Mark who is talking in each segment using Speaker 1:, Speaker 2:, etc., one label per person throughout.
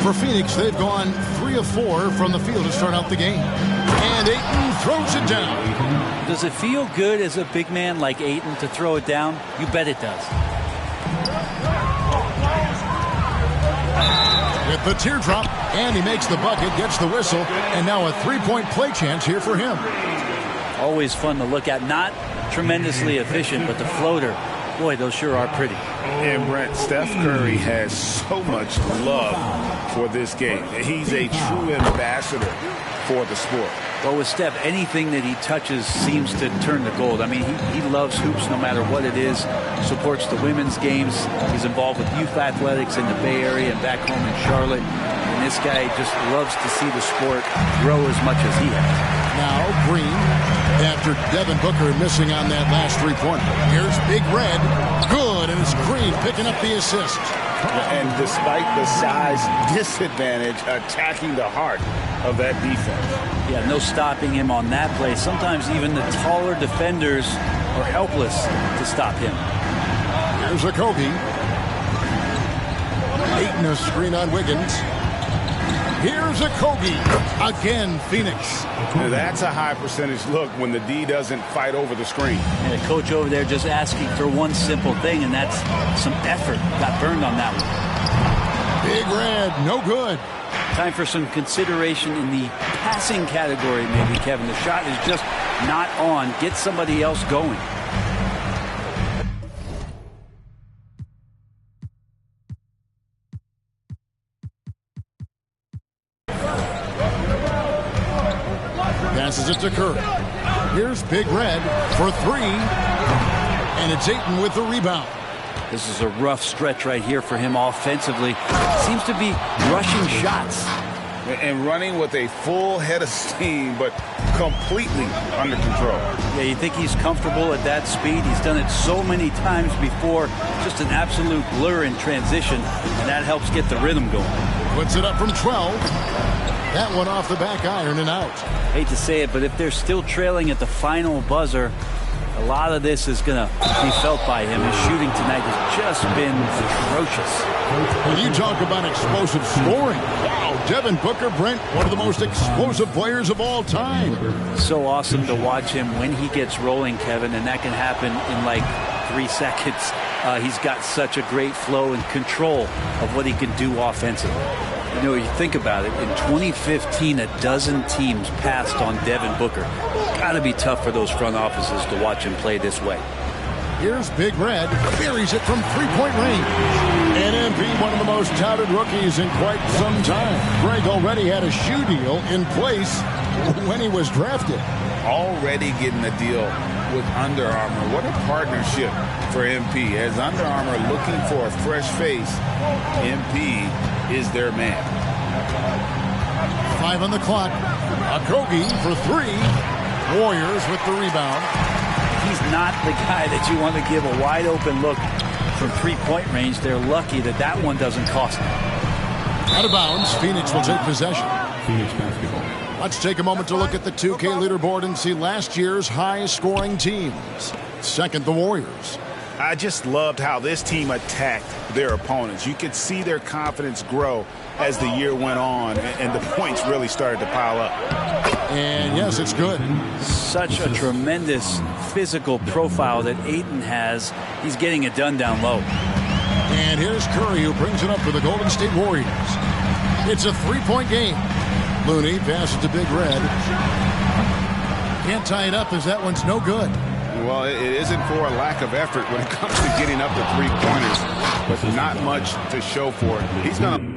Speaker 1: For Phoenix, they've gone 3 of 4 from the field to start out the game. And Ayton throws it down.
Speaker 2: Does it feel good as a big man like Ayton to throw it down? You bet it does.
Speaker 1: With the teardrop, and he makes the bucket, gets the whistle, and now a three-point play chance here for him.
Speaker 2: Always fun to look at. Not tremendously efficient, but the floater, boy, those sure are pretty.
Speaker 3: And Brent, Steph Curry has so much love for this game. He's a true ambassador for the sport.
Speaker 2: Well, with Steph, anything that he touches seems to turn to gold. I mean, he loves hoops no matter what it is, supports the women's games. He's involved with youth athletics in the Bay Area and back home in Charlotte. And this guy just loves to see the sport grow as much as he has.
Speaker 1: Now, Green, after Devin Booker missing on that last three-pointer. Here's Big Red. Good, and it's Green picking up the assist.
Speaker 3: And despite the size disadvantage, attacking the heart of that defense.
Speaker 2: Yeah, no stopping him on that play. Sometimes even the taller defenders are helpless to stop him.
Speaker 1: Here's a Kobe. Ayton a screen on Wiggins. Here's a Kobe. Again, Phoenix.
Speaker 3: Now that's a high percentage look when the D doesn't fight over the screen.
Speaker 2: And the coach over there just asking for one simple thing, and that's some effort. Got burned on that one.
Speaker 1: Big Red, no good.
Speaker 2: Time for some consideration in the passing category, maybe, Kevin. The shot is just not on. Get somebody else going.
Speaker 1: Passes it to Curry. Here's Big Red for three. And it's Ayton with the rebound.
Speaker 2: This is a rough stretch right here for him offensively. Seems to be rushing shots.
Speaker 3: And running with a full head of steam, but completely under control.
Speaker 2: Yeah, you think he's comfortable at that speed. He's done it so many times before. Just an absolute blur in transition, and that helps get the rhythm going.
Speaker 1: Puts it up from 12. That one off the back iron and out.
Speaker 2: Hate to say it, but if they're still trailing at the final buzzer, a lot of this is going to be felt by him. His shooting tonight has just been atrocious.
Speaker 1: When you talk about explosive scoring, wow, Devin Booker, Brent, one of the most explosive players of all time.
Speaker 2: So awesome to watch him when he gets rolling, Kevin, and that can happen in like 3 seconds. He's got such a great flow and control of what he can do offensively. You know, you think about it, in 2015, a dozen teams passed on Devin Booker. Got to be tough for those front offices to watch him play this way.
Speaker 1: Here's Big Red, buries it from three-point range. And MP, one of the most touted rookies in quite some time. Greg already had a shoe deal in place when he was drafted.
Speaker 3: Already getting a deal with Under Armour. What a partnership for MP. As Under Armour looking for a fresh face, MP is their man.
Speaker 1: 5 on the clock. Okogie for 3. Warriors with the rebound.
Speaker 2: He's not the guy that you want to give a wide open look from three-point range. They're lucky that that one doesn't cost them.
Speaker 1: Out of bounds, Phoenix will take possession. Phoenix basketball. Let's take a moment to look at the 2K leaderboard and see last year's high-scoring teams. Second, the Warriors.
Speaker 3: I just loved how this team attacked their opponents. You could see their confidence grow as the year went on, and the points really started to pile up.
Speaker 1: And yes, it's good.
Speaker 2: Such a tremendous physical profile that Ayton has. He's getting it done down low.
Speaker 1: And here's Curry, who brings it up for the Golden State Warriors. It's a three-point game. Looney passes to Big Red. Can't tie it up as that one's no good.
Speaker 3: Well, it isn't for a lack of effort when it comes to getting up to three-pointers, but not much to show for it. He's going to...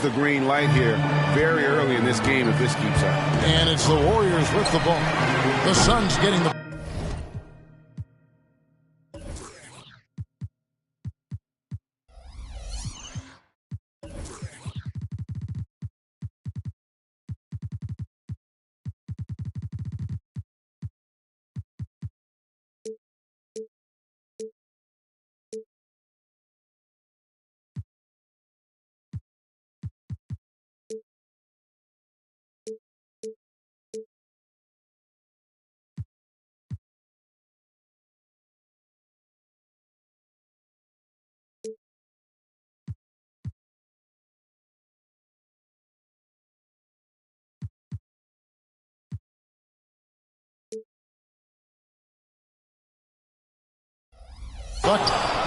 Speaker 3: the green light here very early in this game if this keeps up.
Speaker 1: And it's the Warriors with the ball. The Suns getting the...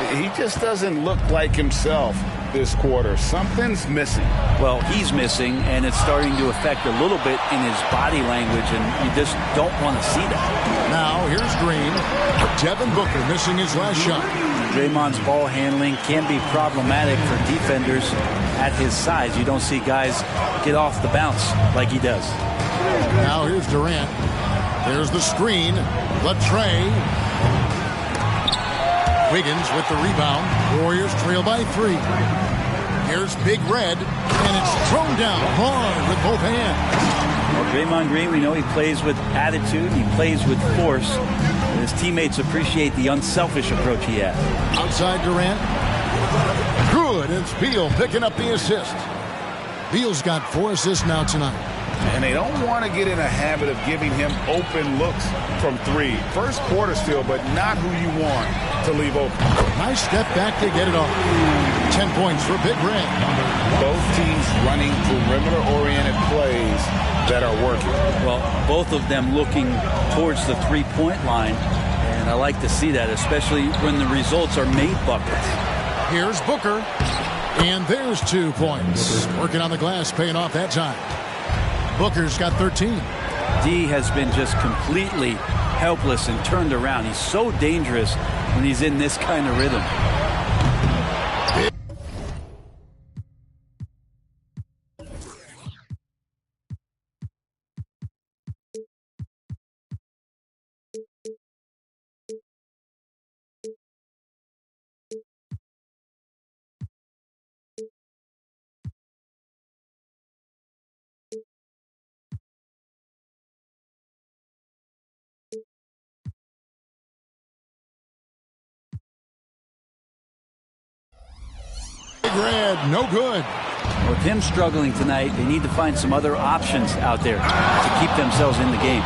Speaker 3: He just doesn't look like himself this quarter. Something's missing.
Speaker 2: Well, he's missing, and it's starting to affect a little bit in his body language, and you just don't want to see that.
Speaker 1: Now, here's Green. Devin Booker missing his last shot.
Speaker 2: Draymond's ball handling can be problematic for defenders at his size. You don't see guys get off the bounce like he does.
Speaker 1: Now, here's Durant. There's the screen. Latrey. Wiggins with the rebound. Warriors trail by 3. Here's Big Red, and it's thrown down hard with both hands.
Speaker 2: Well, Draymond Green, we know he plays with attitude. He plays with force. And his teammates appreciate the unselfish approach he has.
Speaker 1: Outside Durant. Good. It's Beal picking up the assist. Beal's got 4 assists now tonight.
Speaker 3: And they don't want to get in a habit of giving him open looks from 3. First quarter still, but not who you want to leave open.
Speaker 1: Nice step back to get it off. 10 points for Big Red.
Speaker 3: Both teams running perimeter-oriented plays that are working.
Speaker 2: Well, both of them looking towards the three-point line, and I like to see that, especially when the results are made buckets.
Speaker 1: Here's Booker, and there's 2 points. Working on the glass, paying off that time. Booker's got 13.
Speaker 2: D has been just completely helpless and turned around. He's so dangerous when he's in this kind of rhythm.
Speaker 1: Red, no good.
Speaker 2: With him struggling tonight, they need to find some other options out there to keep themselves in the game.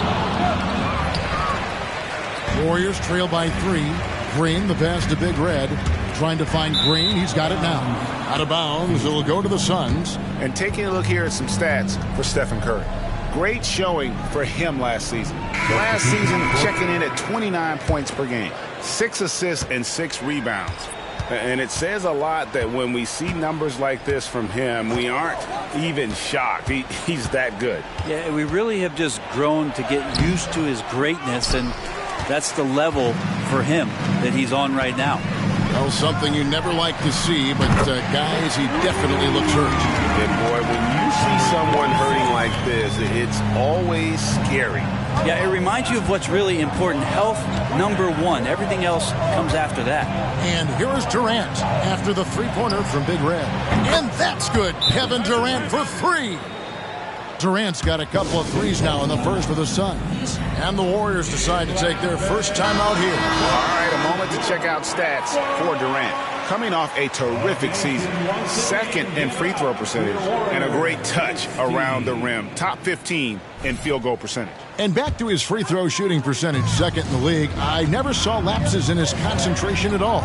Speaker 1: Warriors trail by 3. Green, the pass to Big Red. Trying to find Green. He's got it now. Out of bounds. It'll go to the Suns.
Speaker 3: And taking a look here at some stats for Stephen Curry. Great showing for him last season. Last season, checking in at 29 points per game, 6 assists and 6 rebounds. And it says a lot that when we see numbers like this from him, we aren't even shocked. He's that good.
Speaker 2: Yeah, we really have just grown to get used to his greatness, and that's the level for him that he's on right now.
Speaker 1: Well, something you never like to see, but guys, he definitely looks hurt.
Speaker 3: And boy, when you see someone hurting like this, it's always scary.
Speaker 2: Yeah, it reminds you of what's really important. Health, number 1. Everything else comes after that.
Speaker 1: And here is Durant after the three-pointer from Big Red. And that's good. Kevin Durant for 3. Durant's got a couple of threes now in the first for the Suns. And the Warriors decide to take their first time out here.
Speaker 3: All right, a moment to check out stats for Durant. Coming off a terrific season, 2nd in free throw percentage, and a great touch around the rim. Top 15 in field goal percentage.
Speaker 1: And back to his free throw shooting percentage, 2nd in the league. I never saw lapses in his concentration at all.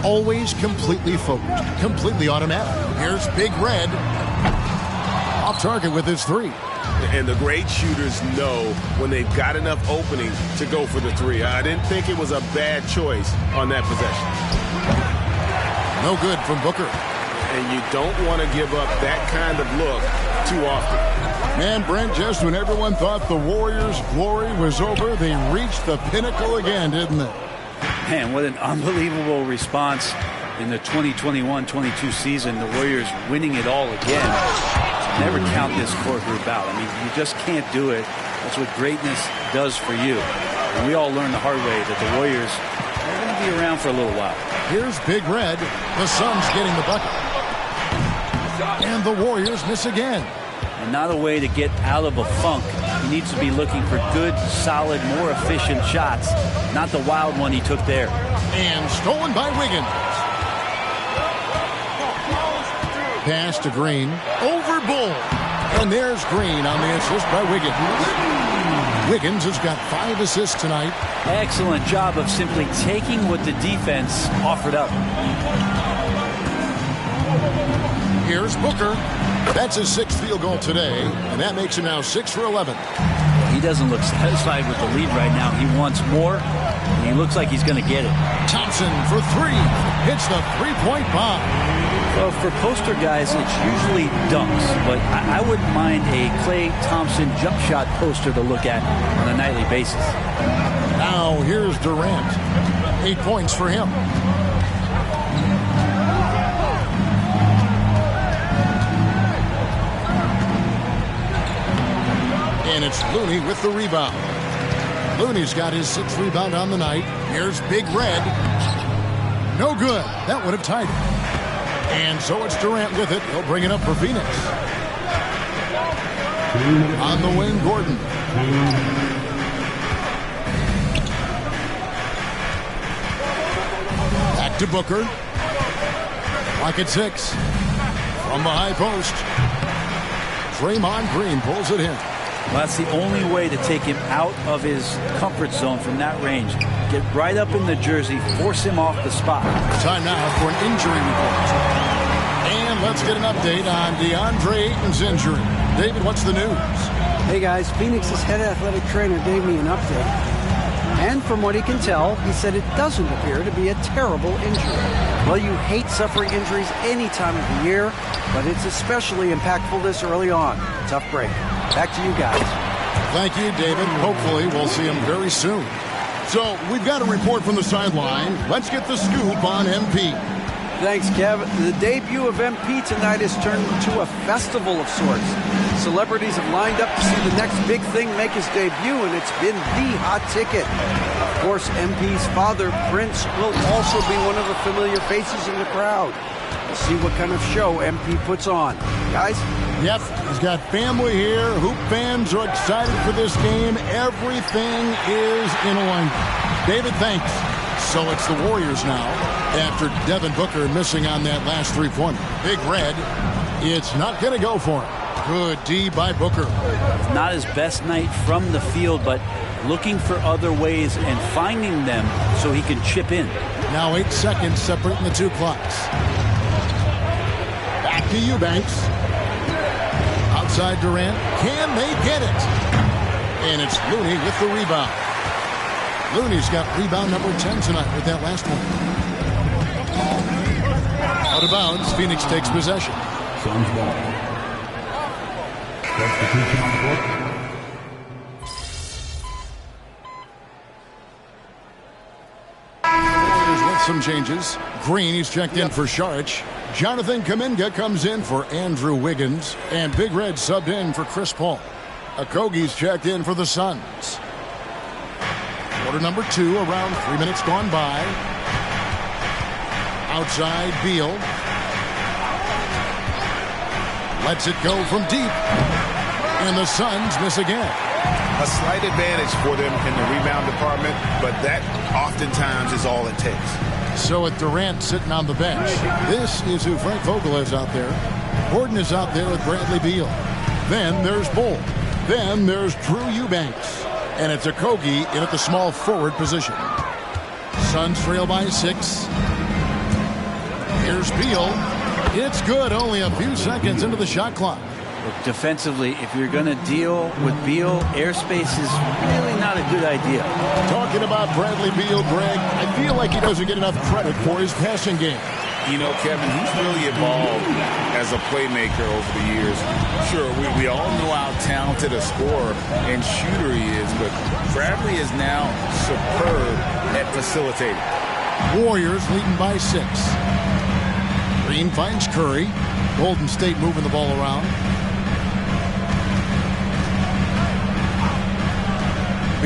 Speaker 1: Always completely focused, completely automatic. Here's Big Red. Off target with his 3.
Speaker 3: And the great shooters know when they've got enough opening to go for the 3. I didn't think it was a bad choice on that possession.
Speaker 1: No good from Booker.
Speaker 3: And you don't want to give up that kind of look too often.
Speaker 1: Man, Brent, just when everyone thought the Warriors' glory was over, they reached the pinnacle again, didn't they?
Speaker 2: Man, what an unbelievable response in the 2021-22 season. The Warriors winning it all again. never count this core group out. I mean, you just can't do it. That's what greatness does for you. And we all learned the hard way that the Warriors are going to be around for a little while.
Speaker 1: Here's Big Red. The Suns getting the bucket. And the Warriors miss again.
Speaker 2: And not a way to get out of a funk. He needs to be looking for good, solid, more efficient shots, not the wild one he took there.
Speaker 1: And stolen by Wiggins. Pass to Green. Over Bull. And there's Green on the assist by Wiggins. Wiggins has got 5 assists tonight.
Speaker 2: Excellent job of simply taking what the defense offered up.
Speaker 1: Here's Booker. That's his 6th field goal today, and that makes him now 6 for 11.
Speaker 2: He doesn't look satisfied with the lead right now. He wants more, and he looks like he's going to get it.
Speaker 1: Thompson for 3. Hits the three-point bomb.
Speaker 2: Well, for poster guys, it's usually dunks, but I wouldn't mind a Klay Thompson jump shot poster to look at on a nightly basis.
Speaker 1: Now here's Durant. 8 points for him. And it's Looney with the rebound. Looney's got his 6th rebound on the night. Here's Big Red. No good. That would have tied it. And so it's Durant with it. He'll bring it up for Phoenix. On the wing, Gordon. Back to Booker. Clock at 6. From the high post. Draymond Green pulls it in.
Speaker 2: Well, that's the only way to take him out of his comfort zone from that range. Get right up in the jersey, force him off the spot.
Speaker 1: Time now for an injury report. And let's get an update on DeAndre Ayton's injury. David, what's the news?
Speaker 4: Hey guys, Phoenix's head athletic trainer gave me an update. And from what he can tell, he said it doesn't appear to be a terrible injury. Well, you hate suffering injuries any time of the year, but it's especially impactful this early on. Tough break. Back to you guys.
Speaker 1: Thank you, David. Hopefully we'll see him very soon. So we've got a report from the sideline. Let's get the scoop on MP.
Speaker 4: Thanks, Kev. The debut of MP tonight has turned into a festival of sorts. Celebrities have lined up to see the next big thing make his debut, and it's been the hot ticket. Of course, MP's father, Prince, will also be one of the familiar faces in the crowd. We'll see what kind of show MP puts on. Guys?
Speaker 1: Yep, he's got family here. Hoop fans are excited for this game. Everything is in alignment. David, thanks. So it's the Warriors now after Devin Booker missing on that last three-pointer. Big Red, it's not going to go for him. Good D by Booker.
Speaker 2: Not his best night from the field, but looking for other ways and finding them so he can chip in.
Speaker 1: Now 8 seconds separating the two clocks. Back to Eubanks. Outside Durant. Can they get it? And it's Looney with the rebound. Looney's got rebound number 10 tonight with that last one. Out of bounds, Phoenix takes possession.
Speaker 5: Suns ball. Substitution on the court.
Speaker 1: With some changes. Green, he's checked in for Saric. Jonathan Kuminga comes in for Andrew Wiggins. And Big Red subbed in for Chris Paul. Okogie's checked in for the Suns. Quarter number 2, around 3 minutes gone by. Outside Beal. Lets it go from deep. And the Suns miss again.
Speaker 3: A slight advantage for them in the rebound department, but that oftentimes is all it takes.
Speaker 1: So with Durant sitting on the bench, this is who Frank Vogel is out there. Gordon is out there with Bradley Beal. Then there's Bull. Then there's Drew Eubanks. And it's Okogie in at the small forward position. Suns trail by 6. Here's Beal. It's good, only a few seconds into the shot clock.
Speaker 2: Look, defensively, if you're going to deal with Beal, airspace is really not a good idea.
Speaker 1: Talking about Bradley Beal, Greg, I feel like he doesn't get enough credit for his passing game.
Speaker 3: You know, Kevin, he's really evolved as a playmaker over the years. Sure, we all know how talented a scorer and shooter he is, but Bradley is now superb at facilitating.
Speaker 1: Warriors leading by 6. Green finds Curry. Golden State moving the ball around.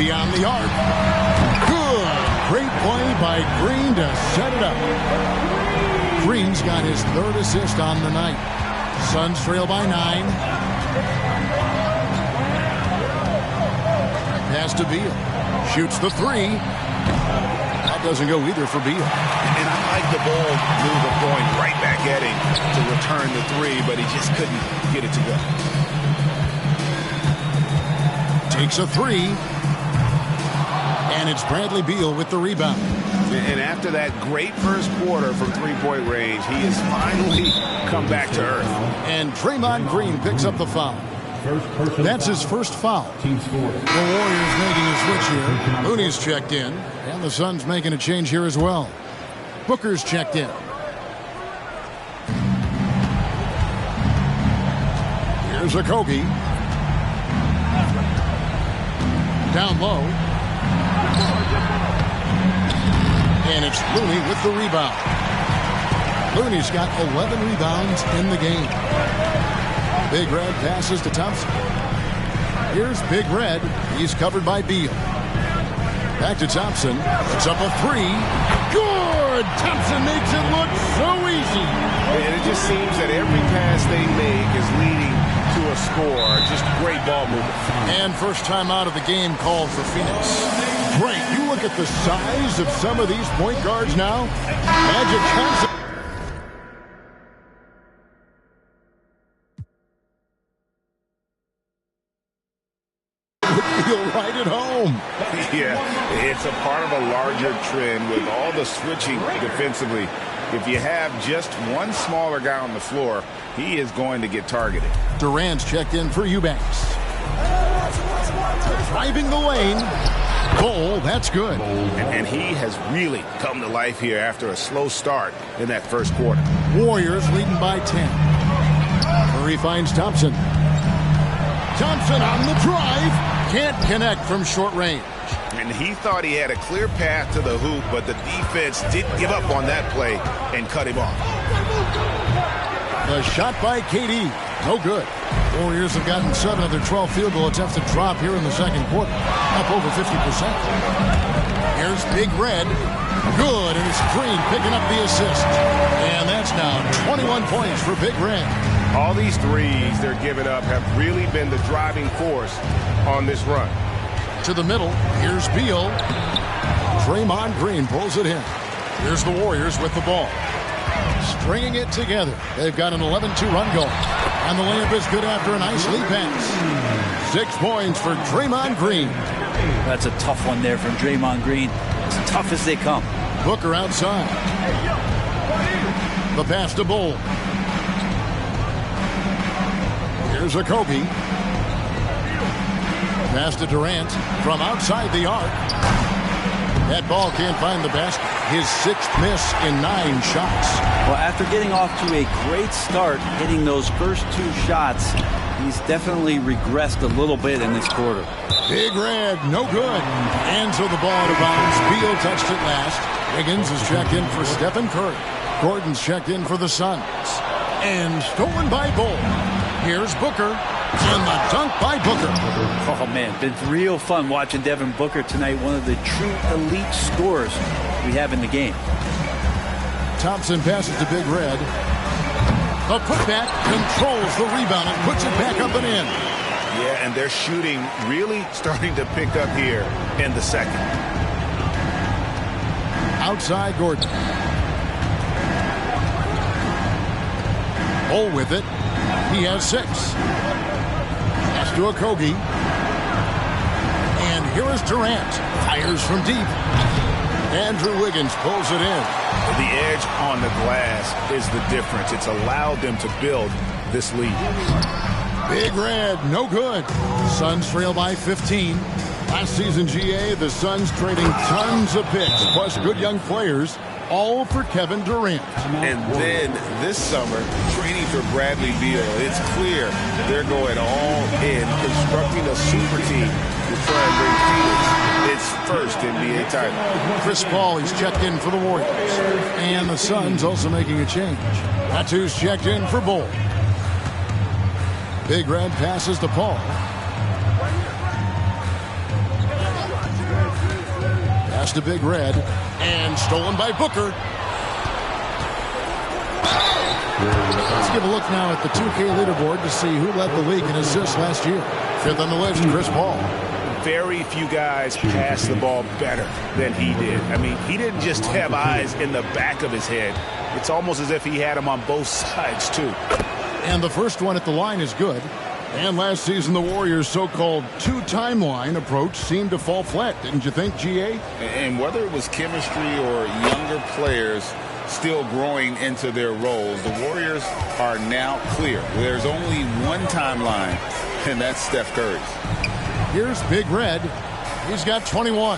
Speaker 1: beyond the arc. Good. Great play by Green to set it up. Green's got his third assist on the night. Suns trail by 9. Pass to Beal. Shoots the 3. That doesn't go either for Beal.
Speaker 3: And I like the ball move of going right back at him to return the 3, but he just couldn't get it to go.
Speaker 1: Takes a 3. And it's Bradley Beal with the rebound.
Speaker 3: And after that great first quarter from three-point range, he has finally come back to earth.
Speaker 1: And Draymond Green picks up the foul. That's his first foul.
Speaker 5: Team score.
Speaker 1: The Warriors making a switch here. Looney's checked in. And the Suns making a change here as well. Booker's checked in. Here's Okogie. Down low. And it's Looney with the rebound. Looney's got 11 rebounds in the game. Big Red passes to Thompson. Here's Big Red. He's covered by Beal. Back to Thompson. Puts up a 3. Good! Thompson makes it look so easy.
Speaker 3: And it just seems that every pass they make is leading to a score. Just great ball movement.
Speaker 1: And first time out of the game called for Phoenix. Great. You look at the size of some of these point guards now. Magic Johnson. Feel right at home.
Speaker 3: Yeah, it's a part of a larger trend with all the switching defensively. If you have just one smaller guy on the floor, he is going to get targeted.
Speaker 1: Durant's checked in for Eubanks. Driving the lane. Goal, that's good.
Speaker 3: And he has really come to life here after a slow start in that first quarter.
Speaker 1: Warriors leading by 10. Murray finds Thompson. Thompson on the drive. Can't connect from short range.
Speaker 3: And he thought he had a clear path to the hoop, but the defense didn't give up on that play and cut him off.
Speaker 1: The shot by KD. No good. Warriors have gotten 7 of their 12 field goal attempts to drop here in the second quarter. Up over 50%. Here's Big Red. Good, and it's Green picking up the assist. And that's now 21 points for Big Red.
Speaker 3: All these threes they're giving up have really been the driving force on this run.
Speaker 1: To the middle, here's Beal. Draymond Green pulls it in. Here's the Warriors with the ball. Stringing it together. They've got an 11-2 run going. And the layup is good after a nice lead pass. 6 points for Draymond Green.
Speaker 2: That's a tough one there from Draymond Green. As tough as they come.
Speaker 1: Booker outside. The pass to Bull. Here's Okogie. Pass to Durant from outside the arc. That ball can't find the basket. His 6th miss in 9 shots.
Speaker 2: Well, after getting off to a great start, hitting those first 2 shots, he's definitely regressed a little bit in this quarter.
Speaker 1: Big Red, no good. And so the ball out of bounds. Beal touched it last. Wiggins is checked in for Stephen Curry. Gordon's checked in for the Suns. And stolen by Bull. Here's Booker. And the dunk by Booker.
Speaker 2: Oh, man, been real fun watching Devin Booker tonight. One of the true elite scorers we have in the game.
Speaker 1: Thompson passes to Big Red. The putback controls the rebound and puts it back up and in.
Speaker 3: Yeah, and their shooting really starting to pick up here in the second.
Speaker 1: Outside Gordon. Bull with it. He has 6. Pass to Okogie. And here is Durant. Fires from deep. Andrew Wiggins pulls it in.
Speaker 3: The edge on the glass is the difference. It's allowed them to build this lead.
Speaker 1: Big Red, no good. Suns trail by 15. Last season, GA, the Suns trading tons of picks, plus good young players, all for Kevin Durant.
Speaker 3: And then this summer, trading for Bradley Beal. It's clear they're going all in, constructing a super team to try and bring Phoenix its first NBA title.
Speaker 1: Chris Paul is checked in for the Warriors. And the Suns also making a change. Natu's checked in for Bull. Big Red passes to Paul. Pass to Big Red. And stolen by Booker. Let's give a look now at the 2K leaderboard to see who led the league in assists last year. Fifth on the list, Chris Paul.
Speaker 3: Very few guys pass the ball better than he did. I mean, he didn't just have eyes in the back of his head. It's almost as if he had them on both sides, too.
Speaker 1: And the first one at the line is good. And last season, the Warriors' so-called two-timeline approach seemed to fall flat, didn't you think, GA?
Speaker 3: And whether it was chemistry or younger players still growing into their roles, the Warriors are now clear. There's only one timeline, and that's Steph Curry's.
Speaker 1: Here's Big Red. He's got 21.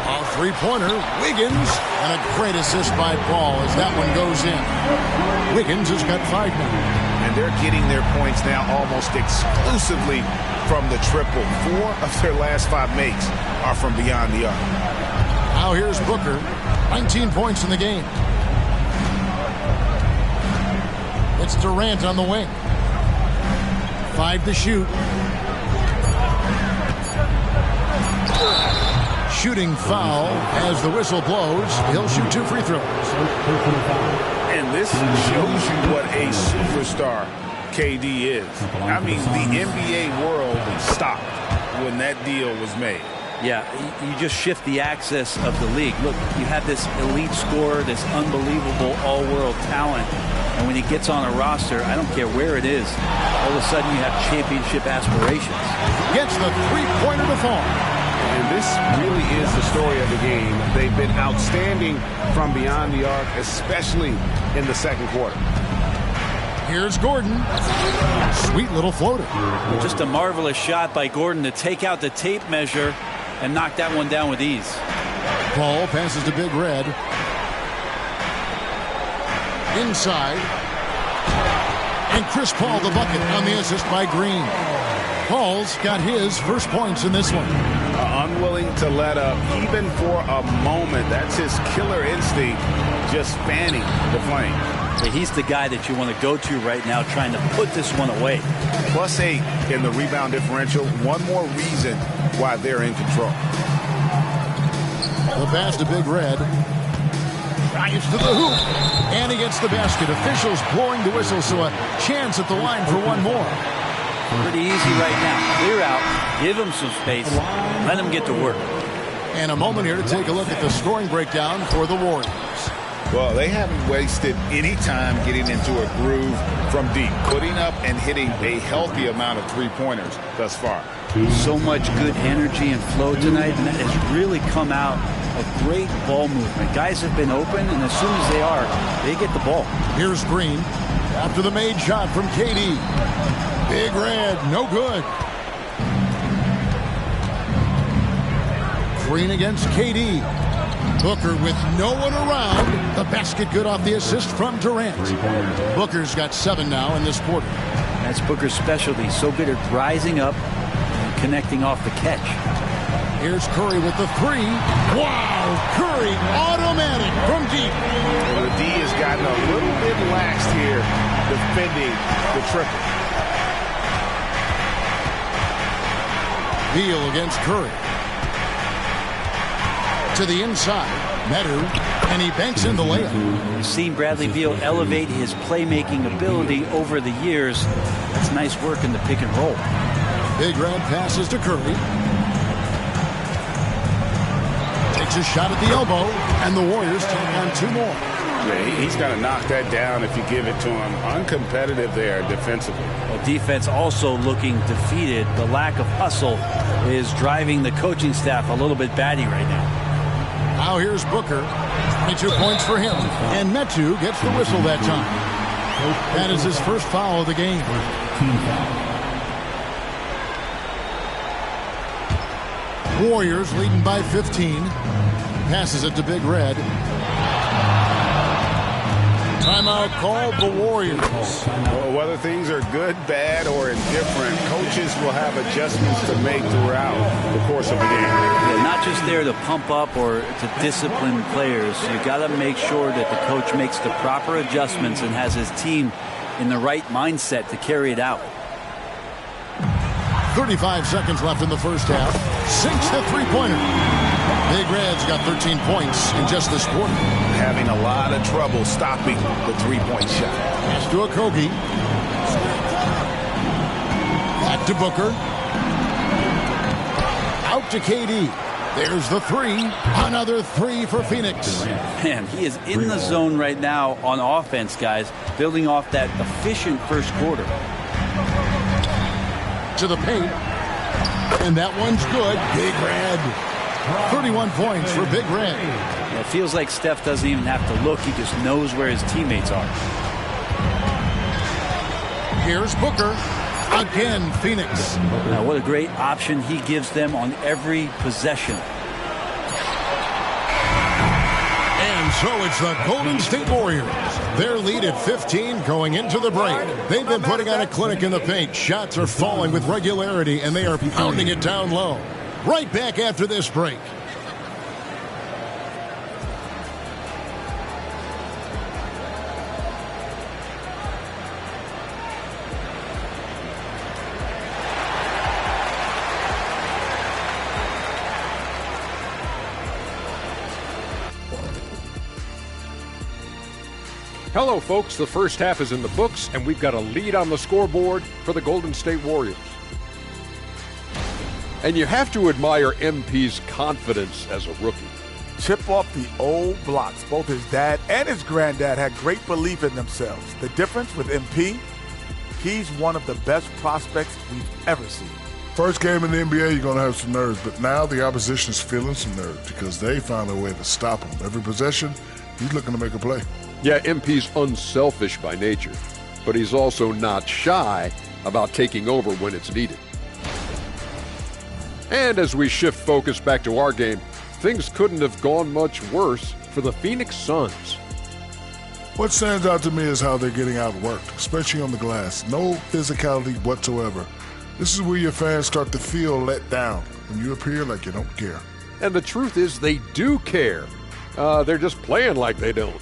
Speaker 1: A three-pointer, Wiggins, and a great assist by Paul as that one goes in. Wiggins has got 5 now.
Speaker 3: And they're getting their points now almost exclusively from the triple. 4 of their last 5 makes are from beyond the arc.
Speaker 1: Now here's Booker. 19 points in the game. It's Durant on the wing. 5 to shoot. Shooting foul as the whistle blows. He'll shoot 2 free throws.
Speaker 3: And this shows you what a superstar KD is. I mean, the NBA world stopped when that deal was made.
Speaker 2: Yeah, you just shift the axis of the league. Look, you have this elite scorer, this unbelievable all-world talent, and when he gets on a roster, I don't care where it is, all of a sudden you have championship aspirations.
Speaker 1: Gets the three-pointer to fall.
Speaker 3: And this really is the story of the game. They've been outstanding from beyond the arc, especially in the second quarter.
Speaker 1: Here's Gordon. Sweet little floater.
Speaker 2: Just a marvelous shot by Gordon to take out the tape measure and knock that one down with ease.
Speaker 1: Paul passes to Big Red. Inside. And Chris Paul the bucket on the assist by Green. Paul's got his first points in this one.
Speaker 3: Unwilling to let up even for a moment. That's his killer instinct, just fanning the flame.
Speaker 2: He's the guy that you want to go to right now trying to put this one away.
Speaker 3: +8 in the rebound differential. One more reason why they're in control.
Speaker 1: The pass to Big Red. Drives to the hoop. And he gets the basket. Officials blowing the whistle, so a chance at the line for one more.
Speaker 2: Pretty easy right now. Clear out. Give him some space. Let him get to work.
Speaker 1: And a moment here to take a look at the scoring breakdown for the Warriors.
Speaker 3: Well, they haven't wasted any time getting into a groove from deep, putting up and hitting a healthy amount of three-pointers thus far.
Speaker 2: So much good energy and flow tonight, and that has really come out of great ball movement. Guys have been open, and as soon as they are, they get the ball.
Speaker 1: Here's Green after the made shot from KD. Big Red, no good. Green against KD. Booker with no one around. The basket good off the assist from Durant. Booker's got 7 now in this quarter.
Speaker 2: That's Booker's specialty. So good at rising up and connecting off the catch.
Speaker 1: Here's Curry with the 3. Wow! Curry automatic from deep.
Speaker 3: Well, the D has gotten a little bit lax here defending the triple.
Speaker 1: Beal against Curry. To the inside. Meadow, and he banks in the layup.
Speaker 2: You've seen Bradley Beal elevate his playmaking ability over the years. That's nice work in the pick and roll.
Speaker 1: Big Red passes to Curry. Takes a shot at the elbow, and the Warriors take on 2 more.
Speaker 3: Yeah, he's got to knock that down if you give it to him. Uncompetitive there defensively.
Speaker 2: Well, defense also looking defeated. The lack of hustle is driving the coaching staff a little bit batty right now.
Speaker 1: Now here's Booker. 22 points for him. And Metu gets the whistle that time. That is his first foul of the game. Warriors leading by 15. Passes it to Big Red. Timeout called the Warriors.
Speaker 3: Well, whether things are good, bad, or indifferent, coaches will have adjustments to make throughout the course of the game.
Speaker 2: Yeah, not just there to pump up or to discipline players. You got to make sure that the coach makes the proper adjustments and has his team in the right mindset to carry it out.
Speaker 1: 35 seconds left in the first half. Sinks the three-pointer. Big Red's got 13 points in just this quarter.
Speaker 3: Having a lot of trouble stopping the three-point shot.
Speaker 1: Pass to Okogie. Back to Booker. Out to KD. There's the three. Another three for Phoenix.
Speaker 2: Man, he is in the zone right now on offense, guys, building off that efficient first quarter.
Speaker 1: To the paint. And that one's good. Big Red. 31 points for Big Red.
Speaker 2: Yeah, it feels like Steph doesn't even have to look. He just knows where his teammates are.
Speaker 1: Here's Booker. Again, Phoenix.
Speaker 2: Now, what a great option he gives them on every possession.
Speaker 1: And so it's the Golden State Warriors. Their lead at 15 going into the break. They've been putting on a clinic in the paint. Shots are falling with regularity, and they are pounding it down low. Right back after this break.
Speaker 6: Hello, folks. The first half is in the books, and we've got a lead on the scoreboard for the Golden State Warriors. And you have to admire MP's confidence as a rookie.
Speaker 7: Chip off the old blocks. Both his dad and his granddad had great belief in themselves. The difference with MP, he's one of the best prospects we've ever seen.
Speaker 8: First game in the NBA, you're going to have some nerves, but now the opposition's feeling some nerves because they found a way to stop him. Every possession, he's looking to make a play.
Speaker 6: Yeah, MP's unselfish by nature, but he's also not shy about taking over when it's needed. And as we shift focus back to our game, things couldn't have gone much worse for the Phoenix Suns.
Speaker 8: What stands out to me is how they're getting outworked, especially on the glass. No physicality whatsoever. This is where your fans start to feel let down when you appear like you don't care.
Speaker 6: And the truth is they do care. They're just playing like they don't.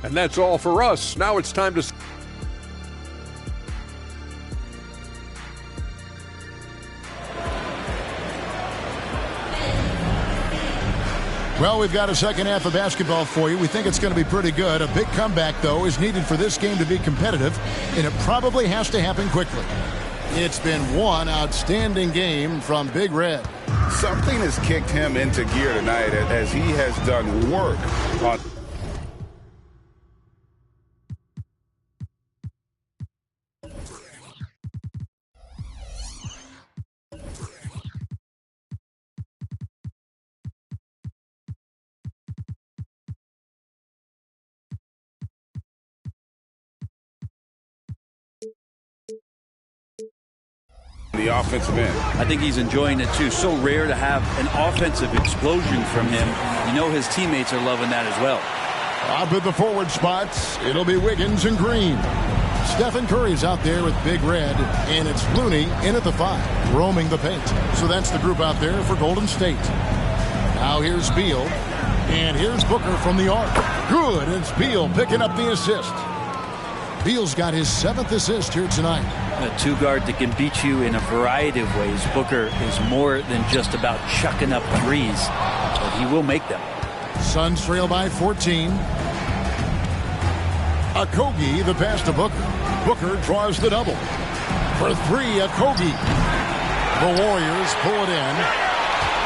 Speaker 6: And that's all for us. Now it's time to...
Speaker 1: Well, we've got a second half of basketball for you. We think it's going to be pretty good. A big comeback, though, is needed for this game to be competitive, and it probably has to happen quickly. It's been one outstanding game from Big Red.
Speaker 3: Something has kicked him into gear tonight as he has done work on... the offensive end.
Speaker 2: I think he's enjoying it too. So rare to have an offensive explosion from him. You know his teammates are loving that as well.
Speaker 1: Up at the forward spots, it'll be Wiggins and Green. Stephen Curry's out there with Big Red, and it's Looney in at the 5, roaming the paint. So that's the group out there for Golden State. Now here's Beal, and here's Booker from the arc. Good, it's Beal picking up the assist. Beal's got his 7th assist here tonight.
Speaker 2: A two-guard that can beat you in a variety of ways. Booker is more than just about chucking up threes, but he will make them.
Speaker 1: Suns trail by 14. Okogie, the pass to Booker. Booker draws the double. For 3, Okogie. The Warriors pull it in.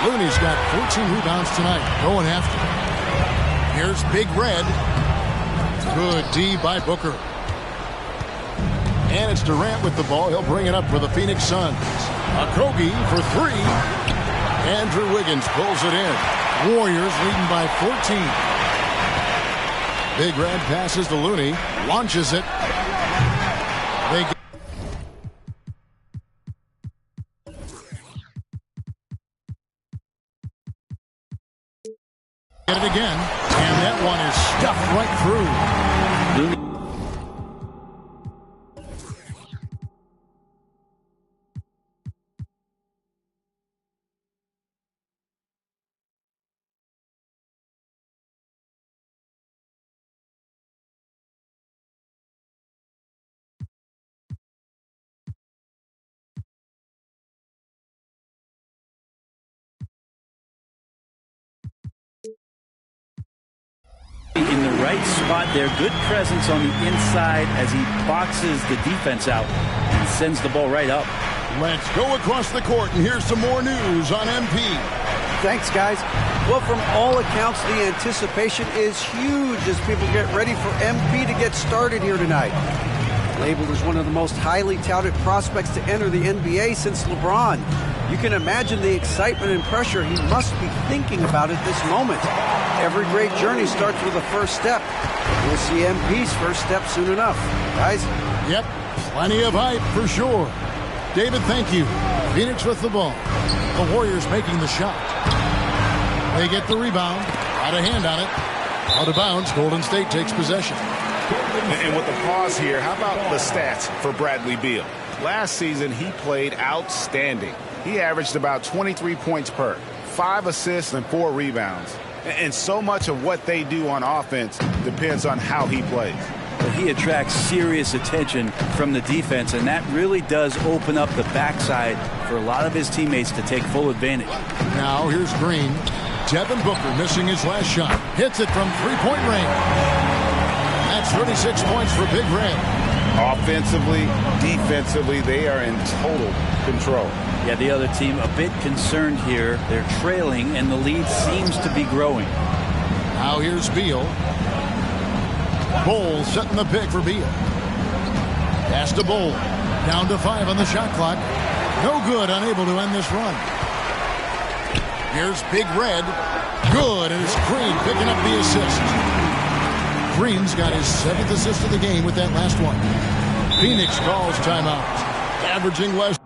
Speaker 1: Looney's got 14 rebounds tonight, going after. Here's Big Red. Good D by Booker. And it's Durant with the ball. He'll bring it up for the Phoenix Suns. Okogie for 3. Andrew Wiggins pulls it in. Warriors leading by 14. Big Red passes to Looney. Launches it. They get it again. And that one is stuffed right through.
Speaker 2: Looney In the right spot there, good presence on the inside as he boxes the defense out and sends the ball right up.
Speaker 1: Let's go across the court, and here's some more news on MP.
Speaker 4: Thanks, guys. Well, from all accounts, the anticipation is huge as people get ready for MP to get started here tonight. Labeled as one of the most highly touted prospects to enter the NBA since LeBron. You can imagine the excitement and pressure he must be thinking about at this moment. Every great journey starts with a first step. We'll see MP's first step soon enough. Guys?
Speaker 1: Yep, plenty of hype for sure. David, thank you. Phoenix with the ball. The Warriors making the shot. They get the rebound. Got a hand on it. Out of bounds. Golden State takes possession.
Speaker 3: And with the pause here, how about the stats for Bradley Beal? Last season, he played outstanding. He averaged about 23 points per, 5 assists and 4 rebounds. And so much of what they do on offense depends on how he plays.
Speaker 2: He attracts serious attention from the defense, and that really does open up the backside for a lot of his teammates to take full advantage.
Speaker 1: Now here's Green. Devin Booker missing his last shot. Hits it from three-point range. That's 36 points for Big Red.
Speaker 3: Offensively, defensively, they are in total control.
Speaker 2: Yeah, the other team a bit concerned here. They're trailing, and the lead seems to be growing.
Speaker 1: Now here's Beal. Bol setting the pick for Beal. Pass to Bol. Down to 5 on the shot clock. No good, unable to end this run. Here's Big Red. Good, and it's Green picking up the assist. Green's got his 7th assist of the game with that last one. Phoenix calls timeout. Averaging less.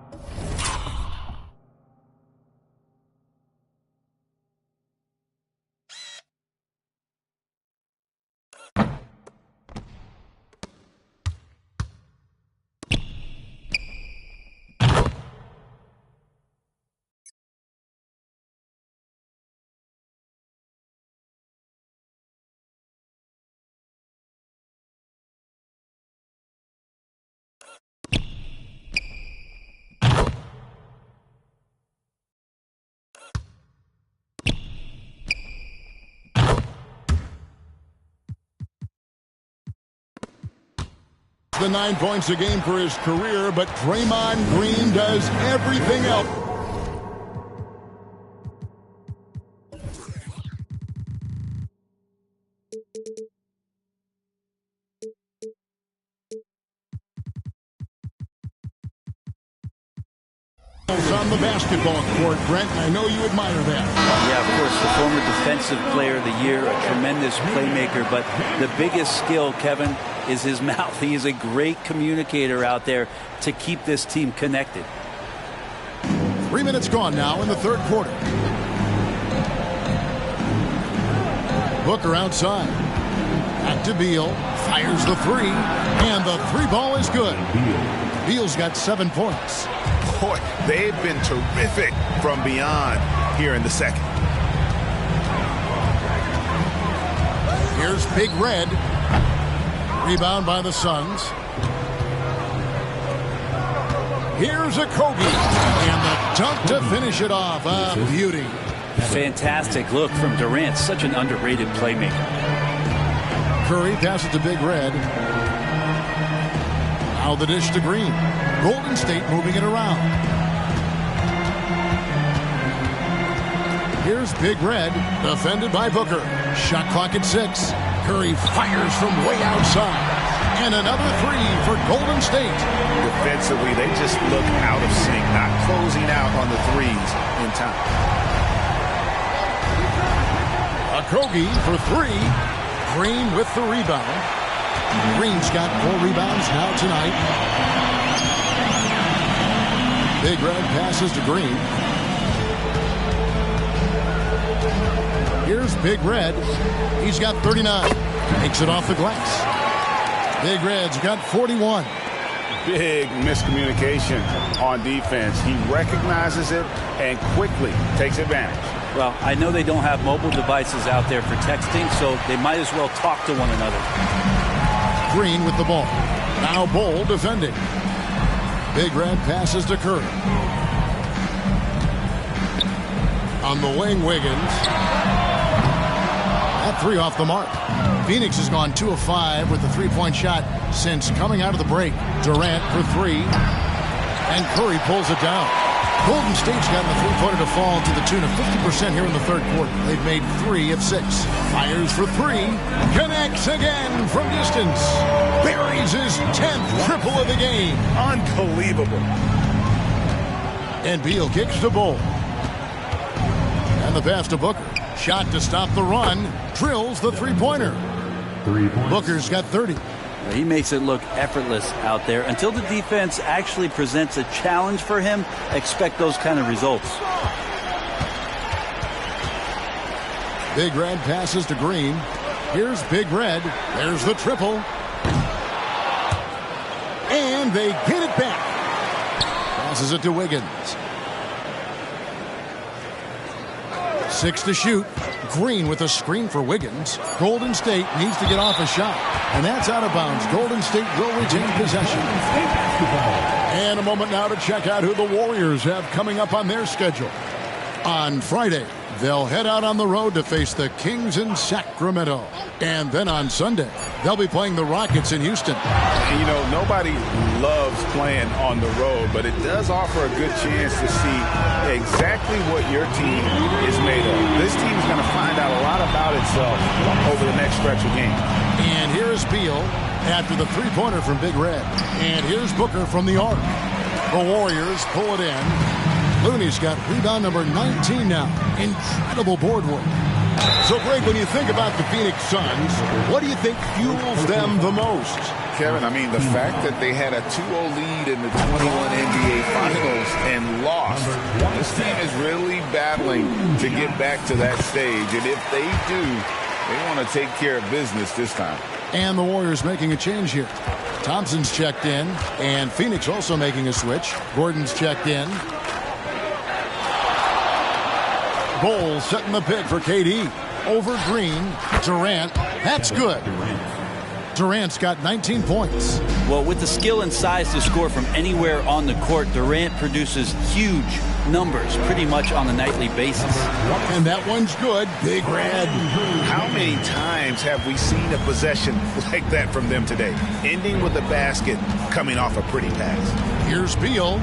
Speaker 1: The 9 points a game for his career, but Draymond Green does everything else. On the basketball court, Brent, I know you admire that.
Speaker 2: Yeah, of course, the former defensive player of the year, a tremendous playmaker, but the biggest skill, Kevin, is his mouth. He is a great communicator out there to keep this team connected.
Speaker 1: 3 minutes gone now in the third quarter. Booker outside. Back to Beal. Fires the three. And the three ball is good. Beal's got 7 points.
Speaker 3: Boy, they've been terrific from beyond here in the second.
Speaker 1: Here's Big Red. Rebound by the Suns. Here's a Kobe. And the dunk to finish it off. A beauty.
Speaker 2: Fantastic look from Durant. Such an underrated playmaker.
Speaker 1: Curry passes to Big Red. Now the dish to Green. Golden State moving it around. Here's Big Red, defended by Booker. Shot clock at 6. Curry fires from way outside. And another three for Golden State.
Speaker 3: Defensively, they just look out of sync, not closing out on the threes in time.
Speaker 1: Okogie for 3. Green with the rebound. Green's got 4 rebounds now tonight. Big Red passes to Green. Here's Big Red. He's got 39. Takes it off the glass. Big Red's got 41.
Speaker 3: Big miscommunication on defense. He recognizes it and quickly takes advantage.
Speaker 2: Well, I know they don't have mobile devices out there for texting, so they might as well talk to one another.
Speaker 1: Green with the ball. Now Bol defending. Big Red passes to Curry. On the wing, Wiggins. That three off the mark. Phoenix has gone 2 of 5 with the three-point shot since coming out of the break. Durant for 3. And Curry pulls it down. Golden State's gotten the three-pointer to fall to the tune of 50% here in the third quarter. They've made 3 of 6. Fires for 3. Connects again from distance. Buries his 10th triple of the game.
Speaker 3: Unbelievable.
Speaker 1: And Beal kicks to Bull. And the pass to Booker. Shot to stop the run. Drills the three-pointer.
Speaker 5: 3 points.
Speaker 1: Booker's got 30.
Speaker 2: He makes it look effortless out there. Until the defense actually presents a challenge for him, expect those kind of results.
Speaker 1: Big Red passes to Green. Here's Big Red. There's the triple. And they get it back. Passes it to Wiggins. 6 to shoot. Green with a screen for Wiggins. Golden State needs to get off a shot. And that's out of bounds. Golden State will retain possession. And a moment now to check out who the Warriors have coming up on their schedule. On Friday, they'll head out on the road to face the Kings in Sacramento. And then on Sunday, they'll be playing the Rockets in Houston.
Speaker 3: And, you know, nobody loves playing on the road, but it does offer a good chance to see exactly what your team is made of. This team is going to find out a lot about itself over the next stretch of games.
Speaker 1: And here's Beal after the three-pointer from Big Red. And here's Booker from the arc. The Warriors pull it in. Looney's got rebound number 19 now. Incredible board work. So, Greg, when you think about the Phoenix Suns, what do you think fuels them the most?
Speaker 3: Kevin, I mean, the fact that they had a 2-0 lead in the 21 NBA Finals and lost, this team is really battling to get back to that stage. And if they do, they want to take care of business this time.
Speaker 1: And the Warriors making a change here. Thompson's checked in, and Phoenix also making a switch. Gordon's checked in. Bowles setting the pick for KD. Over Green. Durant. That's good. Durant's got 19 points.
Speaker 2: Well, with the skill and size to score from anywhere on the court, Durant produces huge numbers pretty much on a nightly basis.
Speaker 1: And that one's good. Big Red.
Speaker 3: How many times have we seen a possession like that from them today? Ending with a basket, coming off a pretty pass.
Speaker 1: Here's Beal.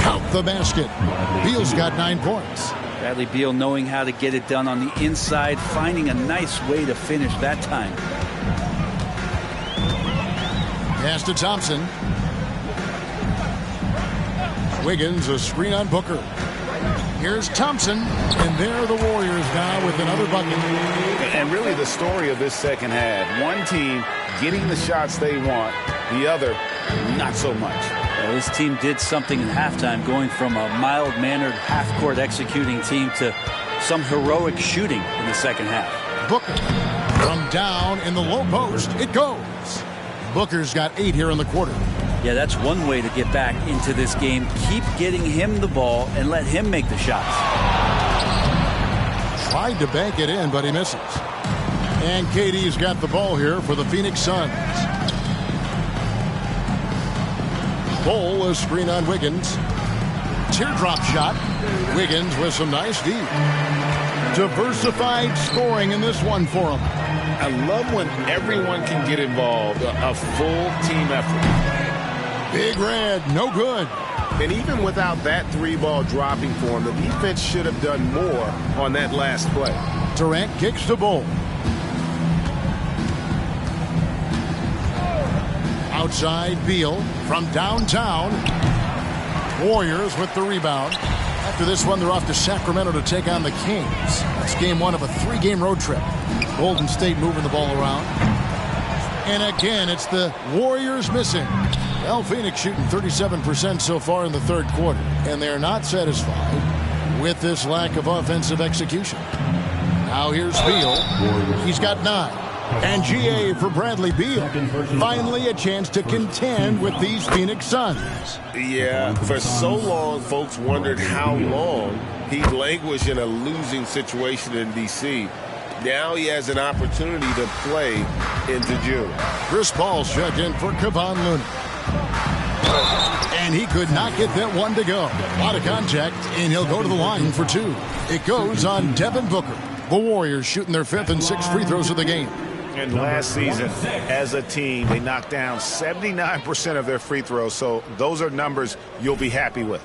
Speaker 1: Count the basket. Beal's got 9 points.
Speaker 2: Bradley Beal knowing how to get it done on the inside, finding a nice way to finish that time.
Speaker 1: Pass to Thompson. Wiggins, a screen on Booker. Here's Thompson, and there are the Warriors now with another bucket.
Speaker 3: And really the story of this second half, one team getting the shots they want, the other not so much.
Speaker 2: Well, this team did something in halftime, going from a mild-mannered half-court executing team to some heroic shooting in the second half.
Speaker 1: Booker from down in the low post. It goes. Booker's got 8 here in the quarter.
Speaker 2: Yeah, that's one way to get back into this game. Keep getting him the ball and let him make the shots.
Speaker 1: Tried to bank it in, but he misses. And KD's got the ball here for the Phoenix Suns. Bol, a screen on Wiggins. Teardrop shot. Wiggins with some nice D. Diversified scoring in this one for him.
Speaker 3: I love when everyone can get involved, a full team effort.
Speaker 1: Big Red, no good.
Speaker 3: And even without that 3-ball dropping for him, the defense should have done more on that last play.
Speaker 1: Durant kicks to Bol. Outside Beal from downtown. Warriors with the rebound. After this one, they're off to Sacramento to take on the Kings. That's game 1 of a 3-game road trip. Golden State moving the ball around. And again, it's the Warriors missing. Well, Phoenix shooting 37% so far in the third quarter. And they're not satisfied with this lack of offensive execution. Now here's Beal. He's got 9. And GA for Bradley Beal. Finally a chance to contend with these Phoenix Suns.
Speaker 9: Yeah, for so long, folks wondered how long he'd languish in a losing situation in D.C. Now he has an opportunity to play into June.
Speaker 1: Chris Paul's checked in for Kevon Looney. And he could not get that one to go. A lot of contact, and he'll go to the line for 2. It goes on Devin Booker. The Warriors shooting their 5th and 6th free throws of the game.
Speaker 3: And last season, as a team, they knocked down 79% of their free throws. So those are numbers you'll be happy with.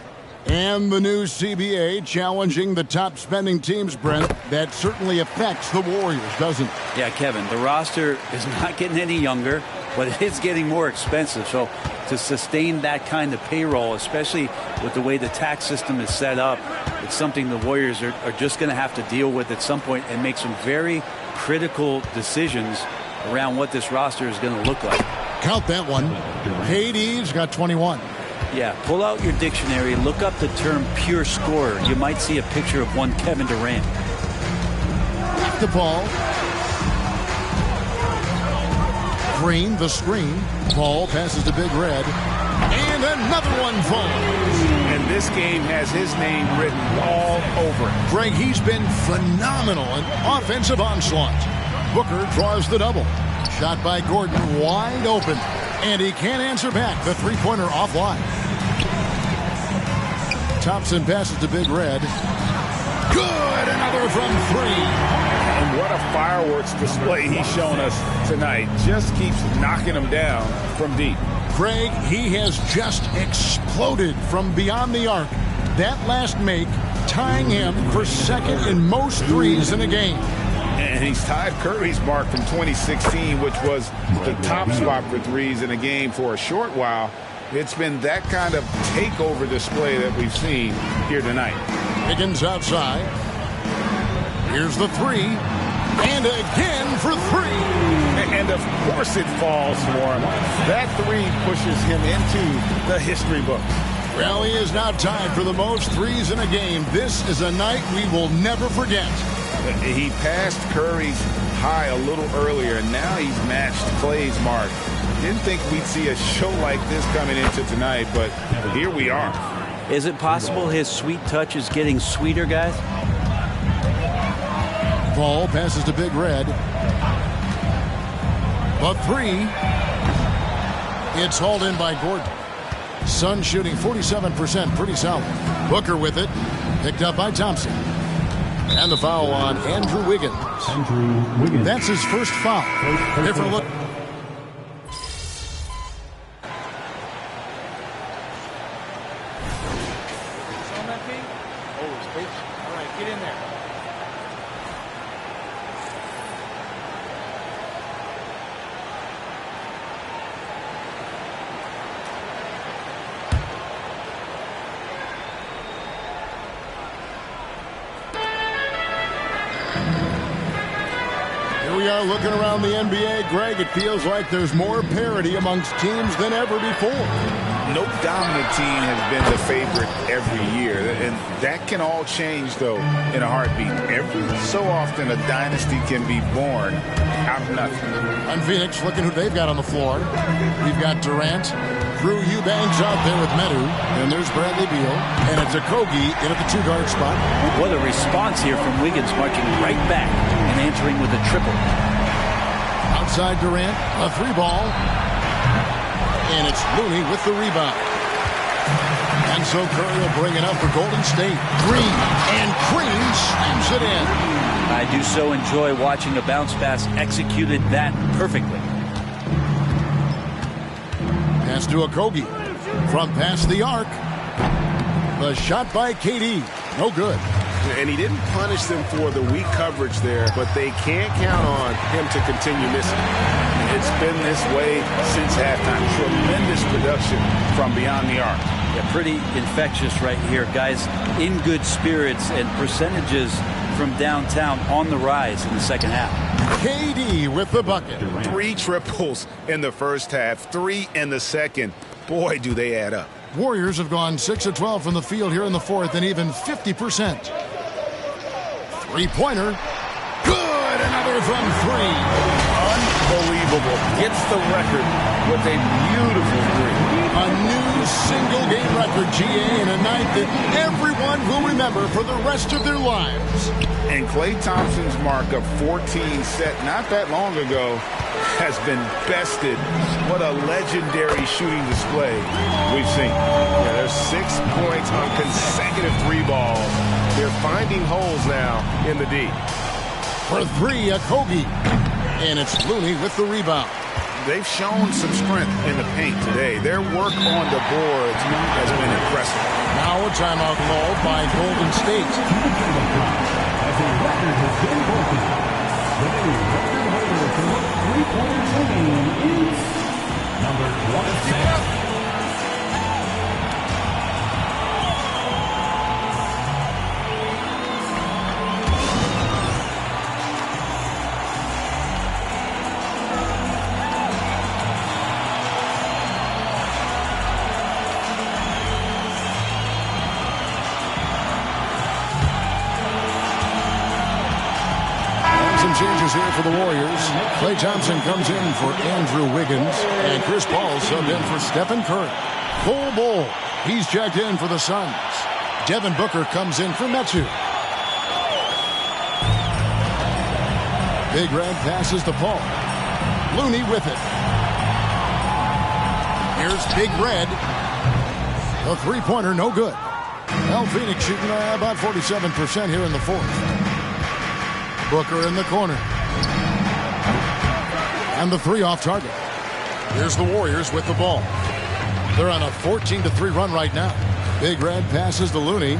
Speaker 1: And the new CBA challenging the top spending teams, Brent. That certainly affects the Warriors, doesn't it?
Speaker 2: Yeah, Kevin, the roster is not getting any younger, but it is getting more expensive. So to sustain that kind of payroll, especially with the way the tax system is set up, it's something the Warriors are just going to have to deal with at some point and make some very critical decisions around what this roster is going to look like.
Speaker 1: Count that one. KD's got 21.
Speaker 2: Yeah, pull out your dictionary, look up the term pure scorer. You might see a picture of one Kevin Durant.
Speaker 1: The ball. Green, the screen. Ball passes to Big Red. And another one falls.
Speaker 3: And this game has his name written all over it.
Speaker 1: Greg, he's been phenomenal in offensive onslaught. Booker draws the double. Shot by Gordon wide open. And he can't answer back. The three-pointer offline. Thompson passes to Big Red. Good! Another from 3.
Speaker 3: And what a fireworks display he's shown us tonight. Just keeps knocking them down from deep.
Speaker 1: Craig, he has just exploded from beyond the arc. That last make tying him for 2nd in most threes in a game.
Speaker 3: And he's tied Curry's mark from 2016, which was the top spot for threes in a game for a short while. It's been that kind of takeover display that we've seen here tonight.
Speaker 1: Higgins outside. Here's the 3. And again for 3.
Speaker 3: And of course it falls for him. That 3 pushes him into the history book.
Speaker 1: Well, he is now tied for the most threes in a game. This is a night we will never forget.
Speaker 3: He passed Curry's high a little earlier, and now he's matched Clay's mark. Didn't think we'd see a show like this coming into tonight, but here we are.
Speaker 2: Is it possible his sweet touch is getting sweeter, guys?
Speaker 1: Ball passes to Big Red. The 3. It's hauled in by Gordon. Sun shooting 47%, pretty solid. Booker with it. Picked up by Thompson. And the foul on Andrew Wiggins. That's his first foul. Different look.
Speaker 10: All right, get in there.
Speaker 1: Here we are looking around the NBA. Greg, it feels like there's more parity amongst teams than ever before.
Speaker 3: No dominant team has been the favorite every year, and that can all change, though, in a heartbeat. Every so often, a dynasty can be born out of nothing.
Speaker 1: On Phoenix, looking who they've got on the floor. We've got Durant, Drew Eubanks out there with Medu, and there's Bradley Beal, and it's Okogie in at the 2-guard spot.
Speaker 2: What a response here from Wiggins, marching right back and answering with a triple.
Speaker 1: Outside Durant, a 3-ball. And it's Looney with the rebound. And so Curry will bring it up for Golden State. Green, and Green slams it in.
Speaker 2: I do so enjoy watching a bounce pass executed that perfectly.
Speaker 1: Pass to Okogie. From past the arc. The shot by KD. No good.
Speaker 9: And he didn't punish them for the weak coverage there, but they can't count on him to continue missing.
Speaker 3: It's been this way since halftime. Tremendous production from beyond the arc.
Speaker 2: Yeah, pretty infectious right here, guys. In good spirits, and percentages from downtown on the rise in the second half.
Speaker 1: KD with the bucket.
Speaker 3: 3 triples in the first half, 3 in the second. Boy, do they add up.
Speaker 1: Warriors have gone 6 of 12 from the field here in the fourth, and even 50%. 3-pointer. Good! Another from 3.
Speaker 3: Unbelievable. Gets the record with a beautiful 3.
Speaker 1: A new single-game record, GA, in a night that everyone will remember for the rest of their lives.
Speaker 3: And Klay Thompson's mark of 14 set not that long ago has been bested. What a legendary shooting display we've seen.
Speaker 9: Yeah, there's 6 points on consecutive 3 balls. They're finding holes now in the D.
Speaker 1: For three, Okogie. And it's Looney with the rebound.
Speaker 3: They've shown some strength in the paint today. Their work on the boards has been impressive.
Speaker 1: Now a timeout called by Golden State.
Speaker 5: As a record has been broken. The new record holder for the three-point shooting is number 26.
Speaker 1: Changes here for the Warriors. Klay Thompson comes in for Andrew Wiggins, and Chris Paul subbed in for Stephen Curry. Cole Bull, he's checked in for the Suns. Devin Booker comes in for Metsu. Big Red passes to Paul. Looney with it. Here's Big Red. The three-pointer, no good. Well, Phoenix shooting about 47% here in the fourth. Booker in the corner. And the three off target. Here's the Warriors with the ball. They're on a 14-3 run right now. Big Red passes to Looney.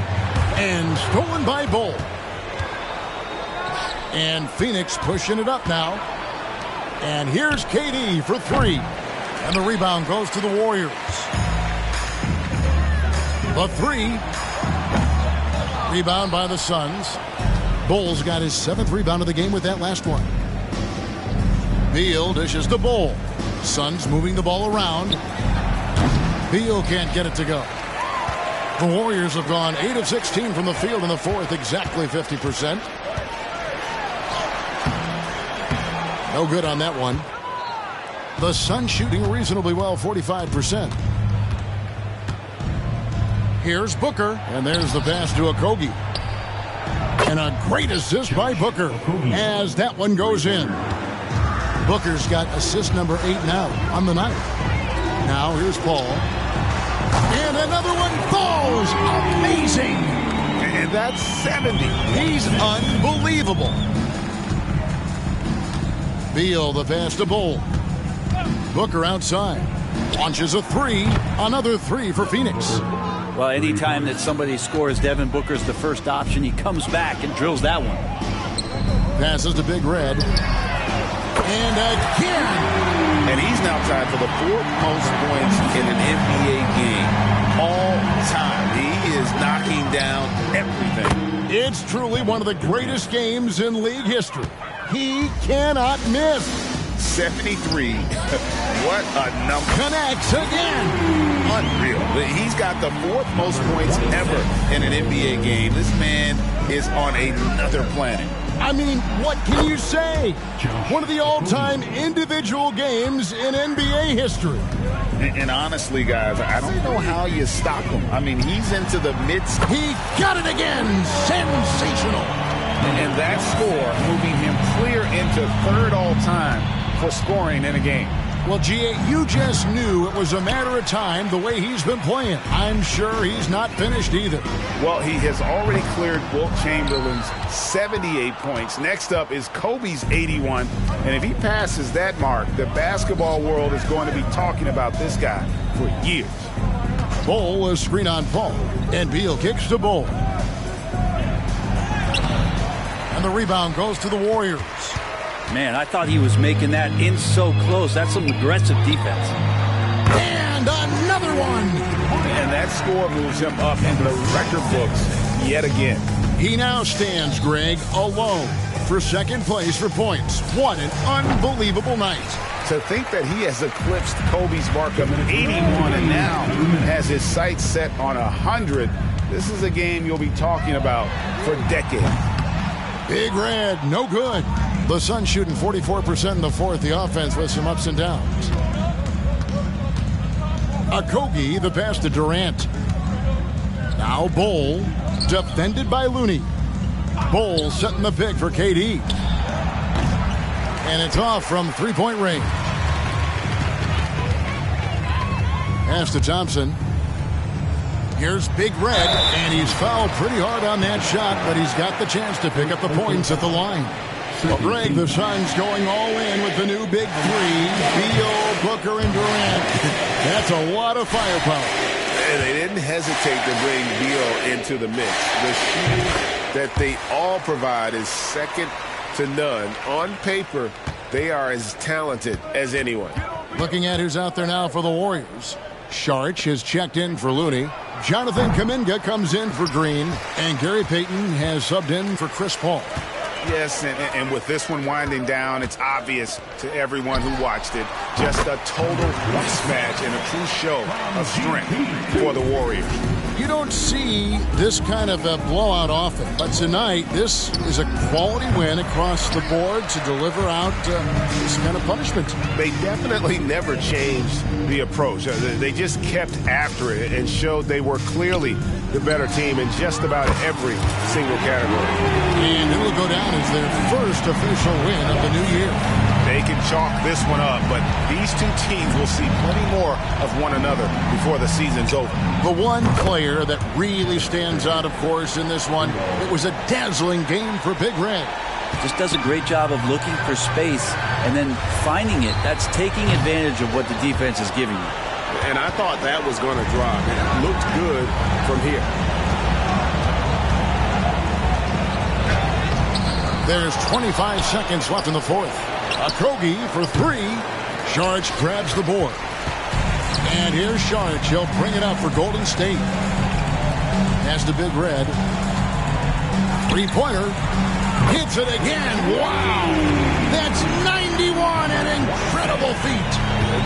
Speaker 1: And stolen by Bull. And Phoenix pushing it up now. And here's KD for three. And the rebound goes to the Warriors. The three. Rebound by the Suns. Bull's got his 7th rebound of the game with that last one. Beal dishes to Bull. Suns moving the ball around. Beal can't get it to go. The Warriors have gone 8 of 16 from the field in the fourth, exactly 50%. No good on that one. The Suns shooting reasonably well, 45%. Here's Booker, and there's the pass to Okogie. And a great assist by Booker as that one goes in. Booker's got assist number 8 now on the night. Now here's Paul. And another one falls. Amazing.
Speaker 3: And that's 70.
Speaker 1: He's unbelievable. Beal the pass to Bull. Booker outside. Launches a three. Another three for Phoenix.
Speaker 2: Well, anytime that somebody scores, Devin Booker's the first option. He comes back and drills that one.
Speaker 1: Passes to Big Red. And again.
Speaker 3: And he's now tied for the 4th most points in an NBA game all time. He is knocking down everything.
Speaker 1: It's truly one of the greatest games in league history. He cannot miss.
Speaker 3: 73. What a number.
Speaker 1: Connects again.
Speaker 3: Unreal. He's got the 4th most points ever in an NBA game. This man is on another planet.
Speaker 1: I mean, what can you say? One of the all-time individual games in NBA history.
Speaker 3: And honestly, guys, I don't know how you stop him. I mean, he's into the midst.
Speaker 1: He got it again. Sensational.
Speaker 3: And that score moving him clear into 3rd all-time for scoring in a game.
Speaker 1: Well, G.A., you just knew it was a matter of time the way he's been playing. I'm sure he's not finished either.
Speaker 3: Well, he has already cleared Wilt Chamberlain's 78 points. Next up is Kobe's 81. And if he passes that mark, the basketball world is going to be talking about this guy for years.
Speaker 1: Bull was screen on Paul. And Beal kicks to Bull. And the rebound goes to the Warriors.
Speaker 2: Man, I thought he was making that in so close. That's some aggressive defense.
Speaker 1: And another one.
Speaker 3: And that score moves him up into the record books yet again.
Speaker 1: He now stands, Greg, alone for 2nd place for points. What an unbelievable night.
Speaker 3: To think that he has eclipsed Kobe's mark of 81 and now has his sights set on 100. This is a game you'll be talking about for decades.
Speaker 1: Big Red, no good. The Suns shooting 44% in the fourth. The offense with some ups and downs. Okogie, the pass to Durant. Now Bull, defended by Looney. Bull setting the pick for KD. And it's off from 3-point range. Pass to Thompson. Here's Big Red, and he's fouled pretty hard on that shot, but he's got the chance to pick up the points at the line. Well, Greg, the Suns going all in with the new big three. Beal, Booker, and Durant. That's a lot of firepower.
Speaker 9: And they didn't hesitate to bring Beal into the mix. The shooting that they all provide is second to none. On paper, they are as talented as anyone.
Speaker 1: Looking at who's out there now for the Warriors. Sharch has checked in for Looney. Jonathan Kuminga comes in for Green. And Gary Payton has subbed in for Chris Paul.
Speaker 3: Yes, and with this one winding down, it's obvious to everyone who watched it. Just a total mismatch and a true show of strength for the Warriors.
Speaker 1: You don't see this kind of a blowout often, but tonight this is a quality win across the board to deliver out this kind of punishment.
Speaker 9: They definitely never changed the approach. They just kept after it and showed they were clearly the better team in just about every single category.
Speaker 1: And it will go down as their first official win of the new year.
Speaker 3: They can chalk this one up, but these two teams will see plenty more of one another before the season's over.
Speaker 1: The one player that really stands out, of course, in this one, it was a dazzling game for Big Red.
Speaker 2: Just does a great job of looking for space and then finding it. That's taking advantage of what the defense is giving you.
Speaker 9: And I thought that was going to drop. It looked good from here.
Speaker 1: There's 25 seconds left in the fourth. Okogie for three. Sharch grabs the board. And here's Sharch. He'll bring it up for Golden State. Pass to Big Red. Three-pointer. Hits it again. Wow! That's 91, an incredible feat.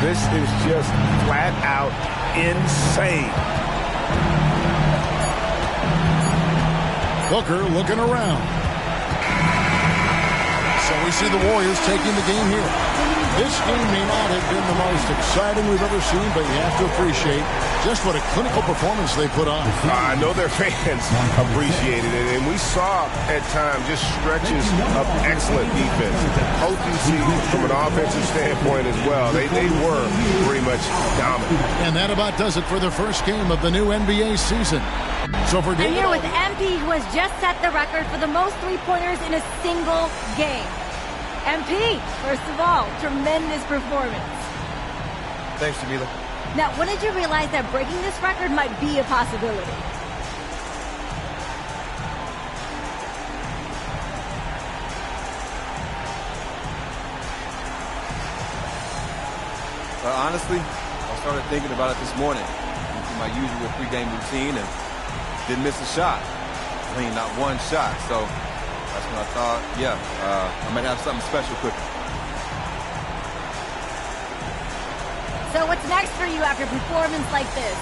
Speaker 9: This is just flat out insane.
Speaker 1: Booker looking around. So we see the Warriors taking the game here. This game may not have been the most exciting we've ever seen, but you have to appreciate just what a clinical performance they put on.
Speaker 9: I know their fans appreciated it, and we saw at times just stretches of excellent defense. Potency from an offensive standpoint as well. They were pretty much dominant.
Speaker 1: And that about does it for the first game of the new NBA season. So for
Speaker 11: I'm here with MP, who has just set the record for the most three-pointers in a single game. MP, first of all, tremendous performance.
Speaker 12: Thanks, Jamila.
Speaker 11: Now, when did you realize that breaking this record might be a possibility?
Speaker 12: Honestly, I started thinking about it this morning. My usual pregame routine and didn't miss a shot. I mean, not one shot. So that's when I thought, I might have something special cooking.
Speaker 11: So what's next for you after a performance like this?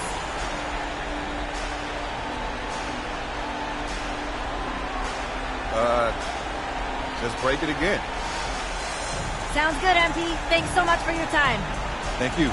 Speaker 12: Just break it again.
Speaker 11: Sounds good, MP. Thanks so much for your time.
Speaker 12: Thank you.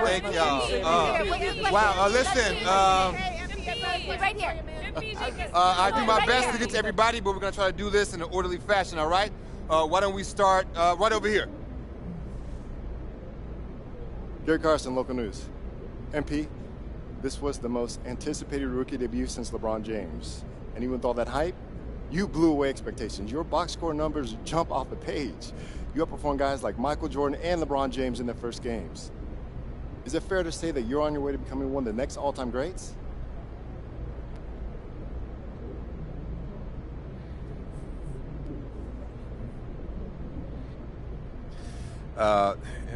Speaker 12: Thank y'all. Wow, listen,
Speaker 11: right here.
Speaker 12: I do my best to get to everybody, but we're going to try to do this in an orderly fashion, all right? Why don't we start right over here?
Speaker 13: Gary Carson, local news. MP, this was the most anticipated rookie debut since LeBron James. And even with all that hype, you blew away expectations. Your box score numbers jump off the page. You outperformed guys like Michael Jordan and LeBron James in their first games. Is it fair to say that you're on your way to becoming one of the next all-time greats?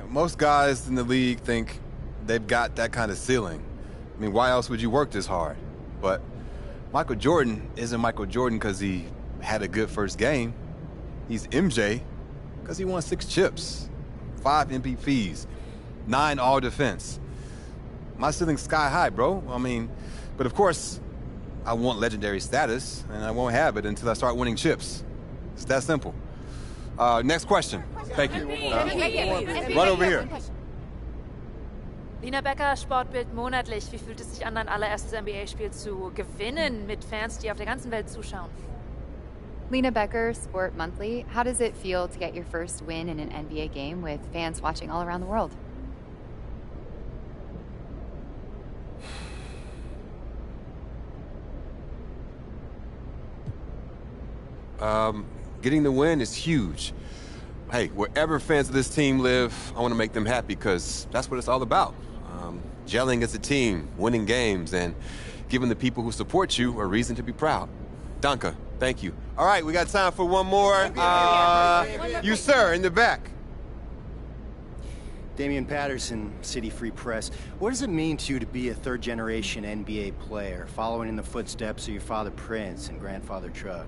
Speaker 12: Most guys in the league think they've got that kind of ceiling. I mean, why else would you work this hard? But Michael Jordan isn't Michael Jordan because he had a good first game. He's MJ because he won 6 chips, 5 MVPs, 9 all-defense. My ceiling's sky high, bro. I mean, but of course, I want legendary status, and I won't have it until I start winning chips. It's that simple. Next question. Thank you. Right over here.
Speaker 14: Lina Becker, Sportbild monatlich. Wie fühlt es sich an, dein allererstes NBA-Spiel zu gewinnen mit Fans, die auf der ganzen Welt zuschauen?
Speaker 15: Lena Becker, Sport Monthly. How does it feel to get your first win in an NBA game with fans watching all around the world?
Speaker 12: Getting the win is huge. Hey, wherever fans of this team live, I want to make them happy because that's what it's all about. Gelling as a team, winning games, and giving the people who support you a reason to be proud. Danke, thank you. All right, we got time for one more. You, sir, in the back.
Speaker 16: Damian Patterson, City Free Press. What does it mean to you to be a third-generation NBA player, following in the footsteps of your father Prince and grandfather Chuck?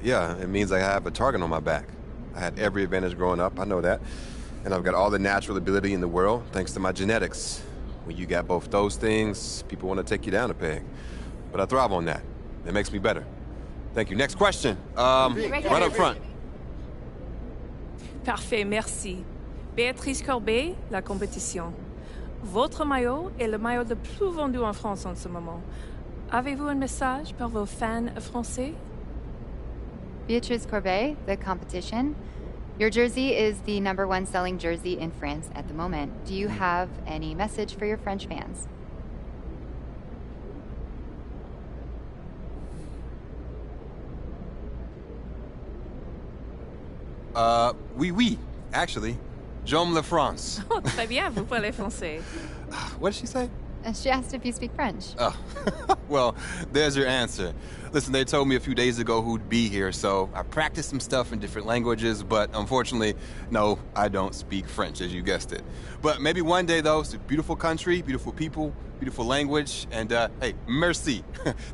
Speaker 12: Yeah, it means I have a target on my back. I had every advantage growing up, I know that. And I've got all the natural ability in the world, thanks to my genetics. When you got both those things, people want to take you down a peg. But I thrive on that. It makes me better. Thank you. Next question. Right up front.
Speaker 17: Parfait, merci. Béatrice Corbet, La Compétition. Votre maillot est le maillot le plus vendu en France en ce moment. Avez-vous un message pour vos fans français?
Speaker 15: Beatrice Corbet, The Competition. Your jersey is the #1 selling jersey in France at the moment. Do you have any message for your French fans?
Speaker 12: Oui, actually. J'aime la France.
Speaker 17: Oh, très bien, vous parlez français.
Speaker 12: What did she say?
Speaker 15: She asked if you speak French.
Speaker 12: Oh, well, there's your answer. Listen, they told me a few days ago who'd be here, so I practiced some stuff in different languages, but unfortunately, no, I don't speak French, as you guessed it. But maybe one day, though, it's a beautiful country, beautiful people, beautiful language, and, hey, merci.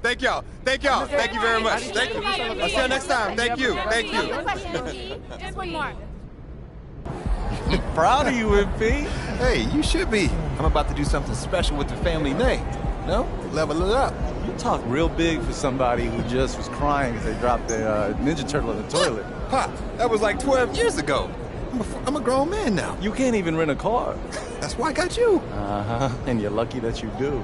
Speaker 12: Thank y'all. Thank y'all. Thank you very much. Thank you. I'll see you next time. Thank you. Thank you.
Speaker 14: Just one more.
Speaker 18: Proud of you, MP.
Speaker 19: Hey, you should be. I'm about to do something special with the family name. No? Level it up.
Speaker 18: You talk real big for somebody who just was crying as they dropped their Ninja Turtle in the toilet.
Speaker 19: Pop, that was like 12 years ago. I'm a grown man now.
Speaker 18: You can't even rent a car.
Speaker 19: That's why I got you.
Speaker 18: Uh-huh. And you're lucky that you do.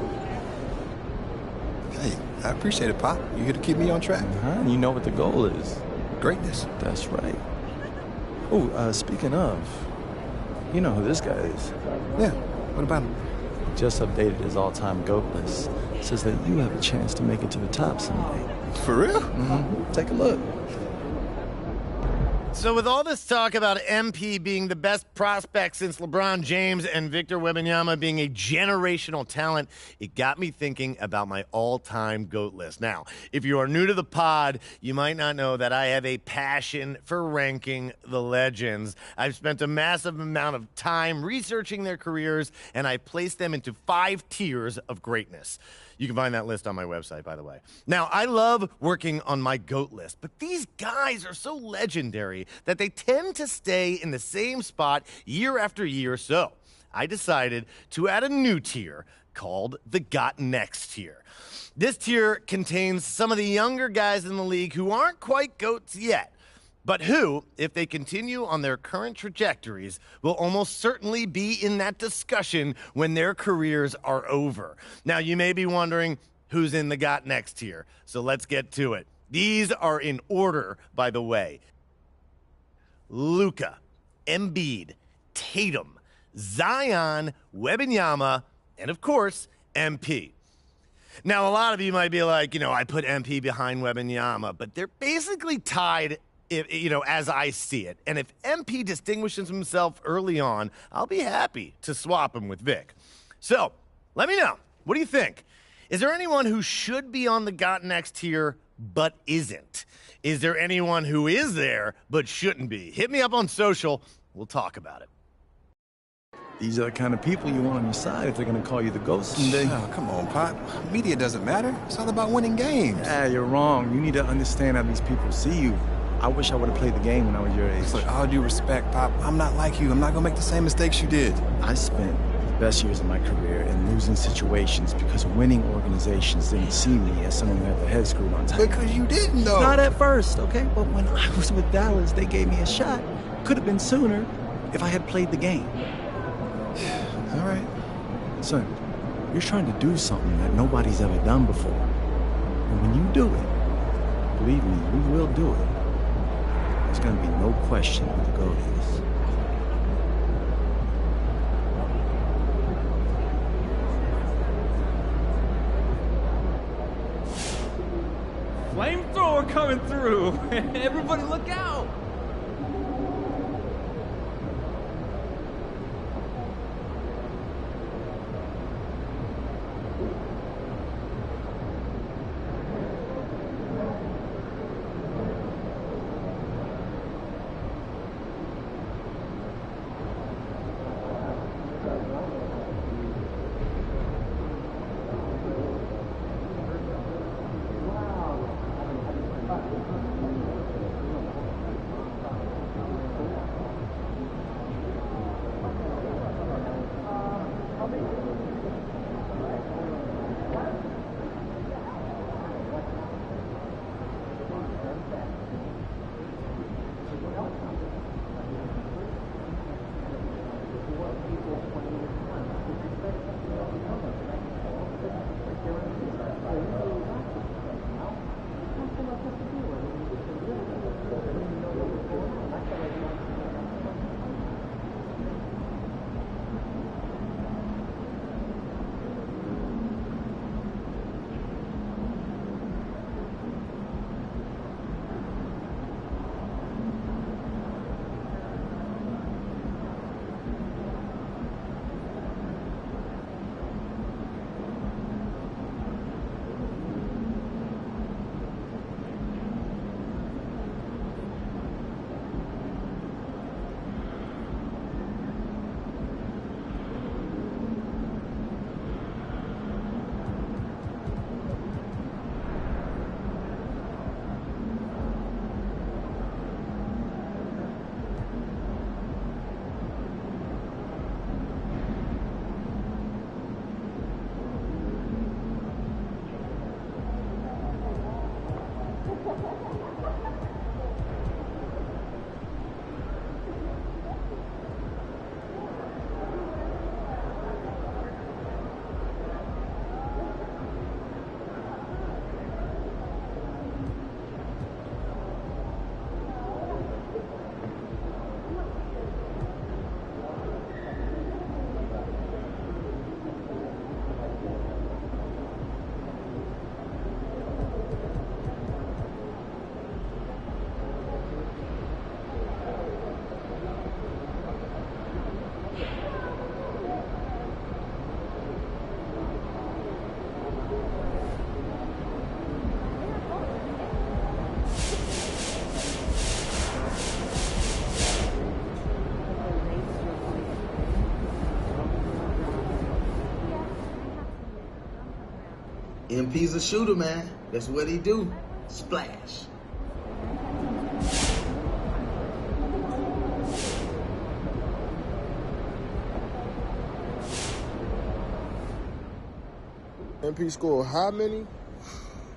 Speaker 19: Hey, I appreciate it, Pop. You here to keep me on track.
Speaker 18: And you know what the goal is.
Speaker 19: Greatness.
Speaker 18: That's right. Oh, speaking of, you know who this guy is.
Speaker 19: Yeah, what about him?
Speaker 18: Just updated his all-time GOAT list. Says that you have a chance to make it to the top someday.
Speaker 19: For real?
Speaker 18: Mm-hmm. Take a look.
Speaker 20: So with all this talk about MP being the best prospect since LeBron James and Victor Wembanyama being a generational talent, it got me thinking about my all-time GOAT list. Now, if you are new to the pod, you might not know that I have a passion for ranking the legends. I've spent a massive amount of time researching their careers, and I placed them into 5 tiers of greatness. You can find that list on my website, by the way. Now, I love working on my GOAT list, but these guys are so legendary that they tend to stay in the same spot year after year, so I decided to add a new tier called the Got Next tier. This tier contains some of the younger guys in the league who aren't quite GOATs yet, but who, if they continue on their current trajectories, will almost certainly be in that discussion when their careers are over. Now, you may be wondering who's in the Got Next tier, so let's get to it. These are in order, by the way. Luka, Embiid, Tatum, Zion, Wembanyama, and of course, MP. Now, a lot of you might be like, I put MP behind Wembanyama, but they're basically tied, as I see it. And if MP distinguishes himself early on, I'll be happy to swap him with Vic. So, let me know. What do you think? Is there anyone who should be on the Got Next tier but isn't? Is there anyone who is there but shouldn't be? Hit me up on social. We'll talk about it.
Speaker 18: These are the kind of people you want on your side if they're going to call you the GOAT someday.
Speaker 19: Oh, come on, Pop. Media doesn't matter. It's all about winning games.
Speaker 18: Yeah, you're wrong. You need to understand how these people see you. I wish I would have played the game when I was your age.
Speaker 19: Look, all due respect, Pop, I'm not like you. I'm not going to make the same mistakes you did.
Speaker 18: I spent the best years of my career in losing situations because winning organizations didn't see me as someone who had the head screwed on tight.
Speaker 19: Because you didn't, though.
Speaker 18: Not at first, okay? But when I was with Dallas, they gave me a shot. Could have been sooner if I had played the game.
Speaker 19: All right.
Speaker 18: Son, you're trying to do something that nobody's ever done before. And when you do it, believe me, we will do it. There's going to be no question who the GOAT is.
Speaker 21: Flamethrower coming through! Everybody look out!
Speaker 22: MP's a shooter, man. That's what he do. Splash.
Speaker 23: MP scored how many?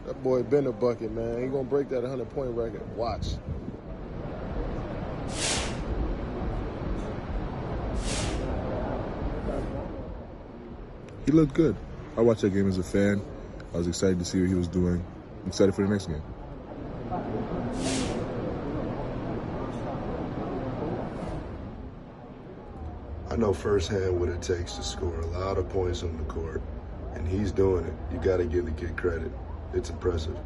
Speaker 23: That boy been a bucket, man. He gonna break that 100-point record. Watch.
Speaker 8: He looked good. I watched that game as a fan. I was excited to see what he was doing. I'm excited for the next game.
Speaker 24: I know firsthand what it takes to score a lot of points on the court, and he's doing it. You got to give the kid credit. It's impressive.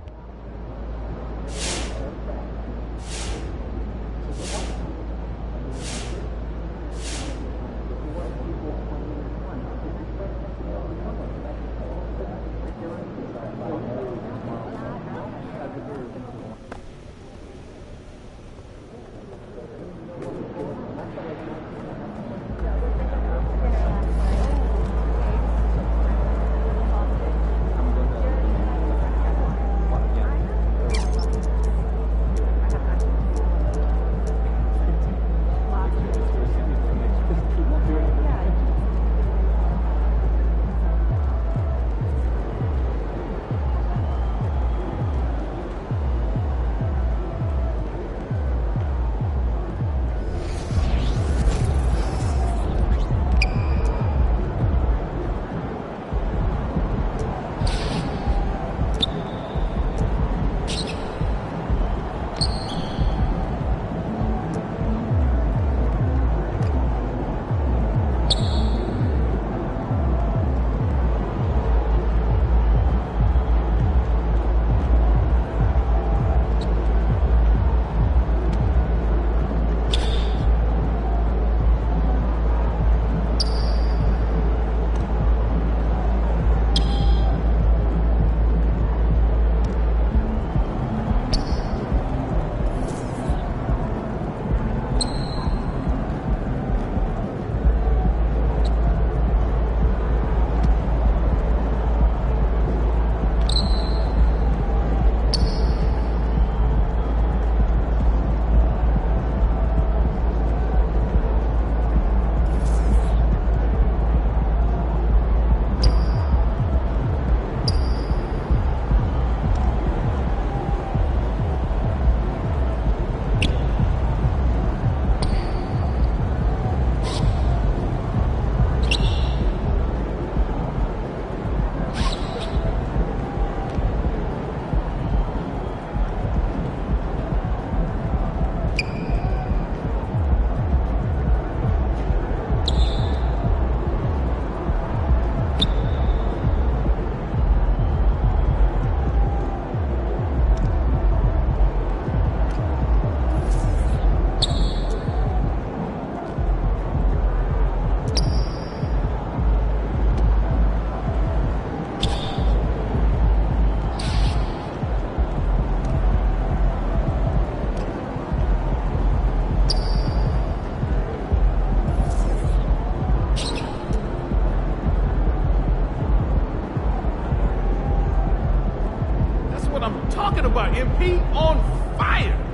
Speaker 21: what I'm talking about. MP on fire.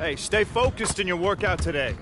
Speaker 4: Hey, stay focused in your workout today.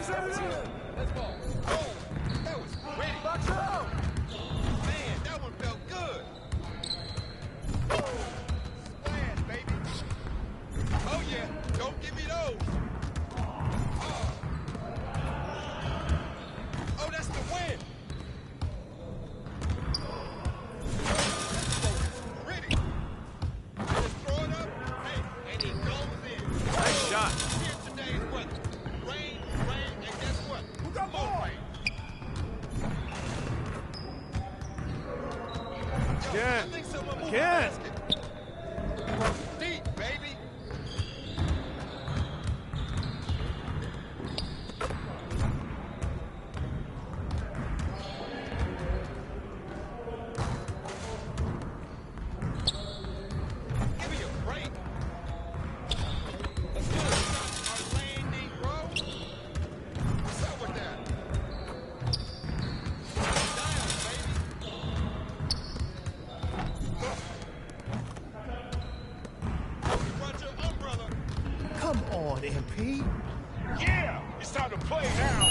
Speaker 5: Let's go. Oh, that was ready. Box out. Man, that one felt good. Splash, baby. Oh, yeah. Don't give me those. Oh, that's the win. Pretty. Just throw it up. Hey, and he goes in.
Speaker 4: Nice shot.
Speaker 5: Here's today's weather. Rain, and guess what? Who got more rain?
Speaker 4: Again.
Speaker 5: I think someone moved
Speaker 4: Again.
Speaker 5: the basket. Deep, baby. Give me a break. Let's do it. Our landing, bro. What's up with that? Down, baby. You brought your umbrella.
Speaker 20: Come on, MP.
Speaker 5: Yeah, it's time to play now.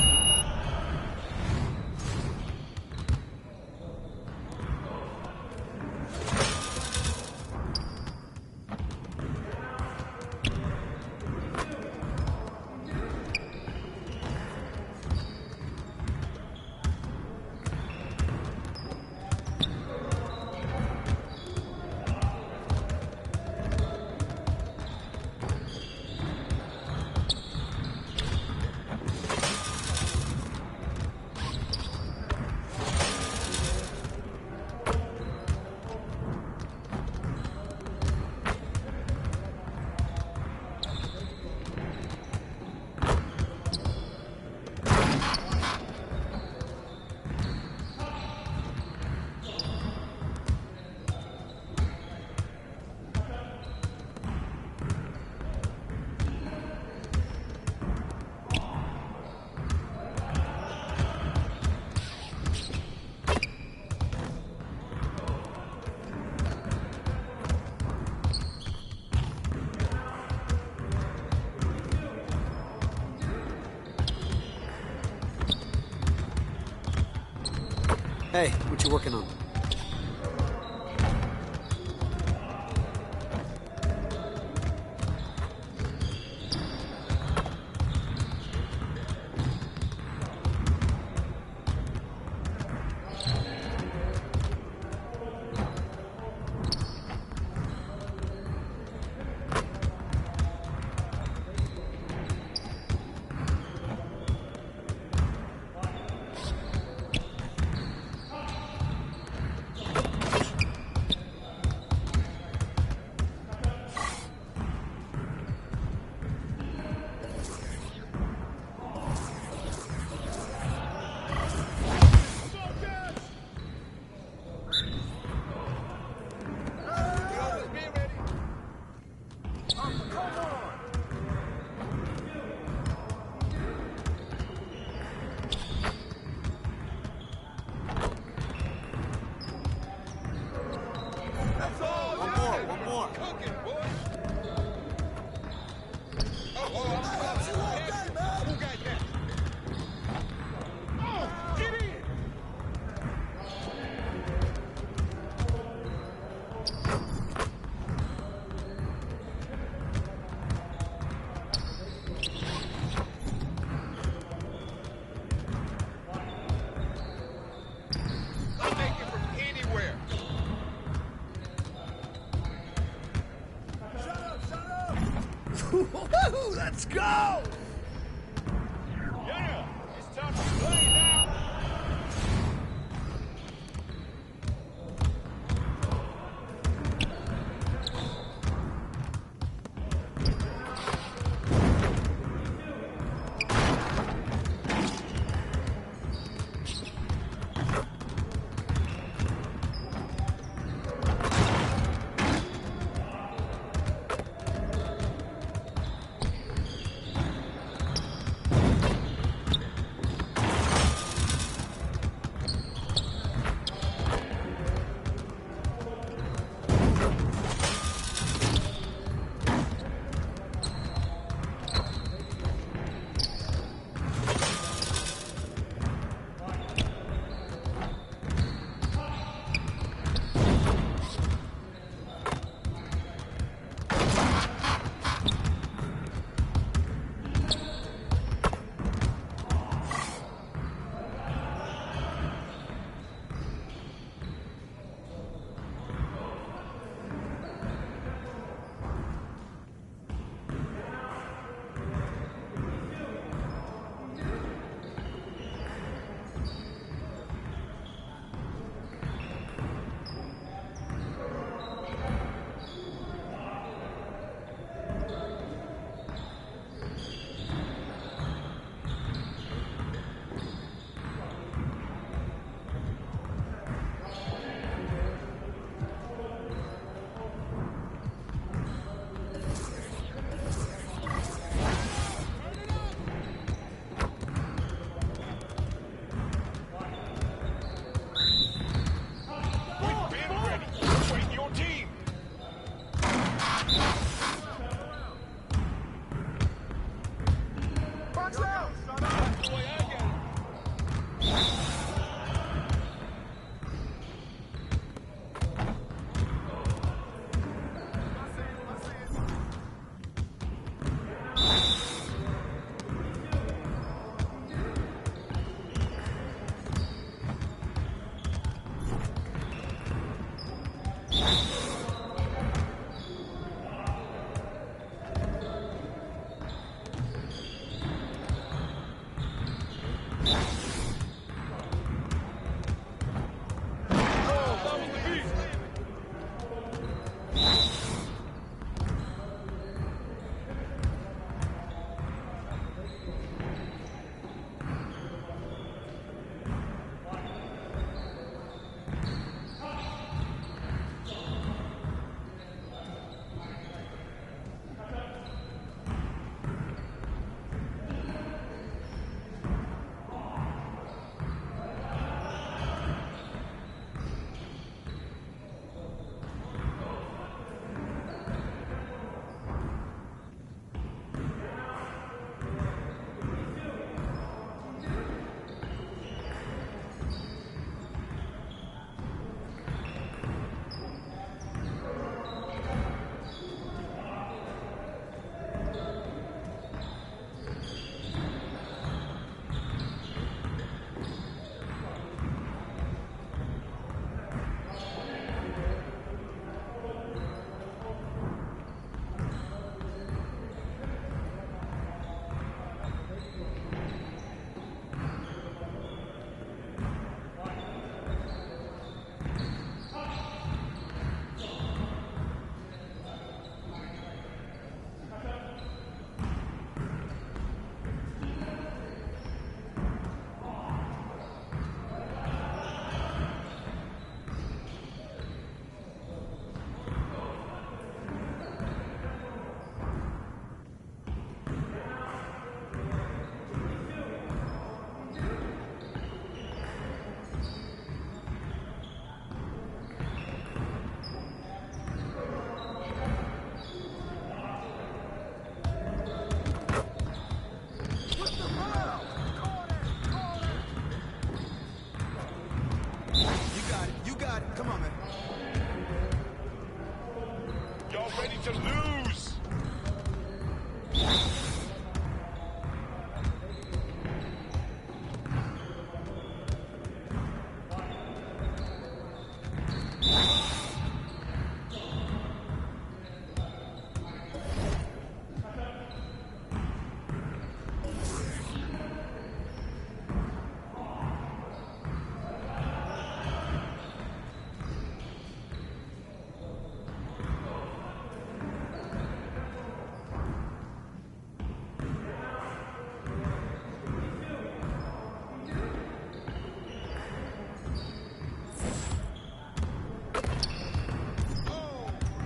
Speaker 6: Hey, what you working on?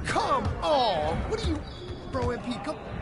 Speaker 3: Come on! What are you... Bro, MP, come...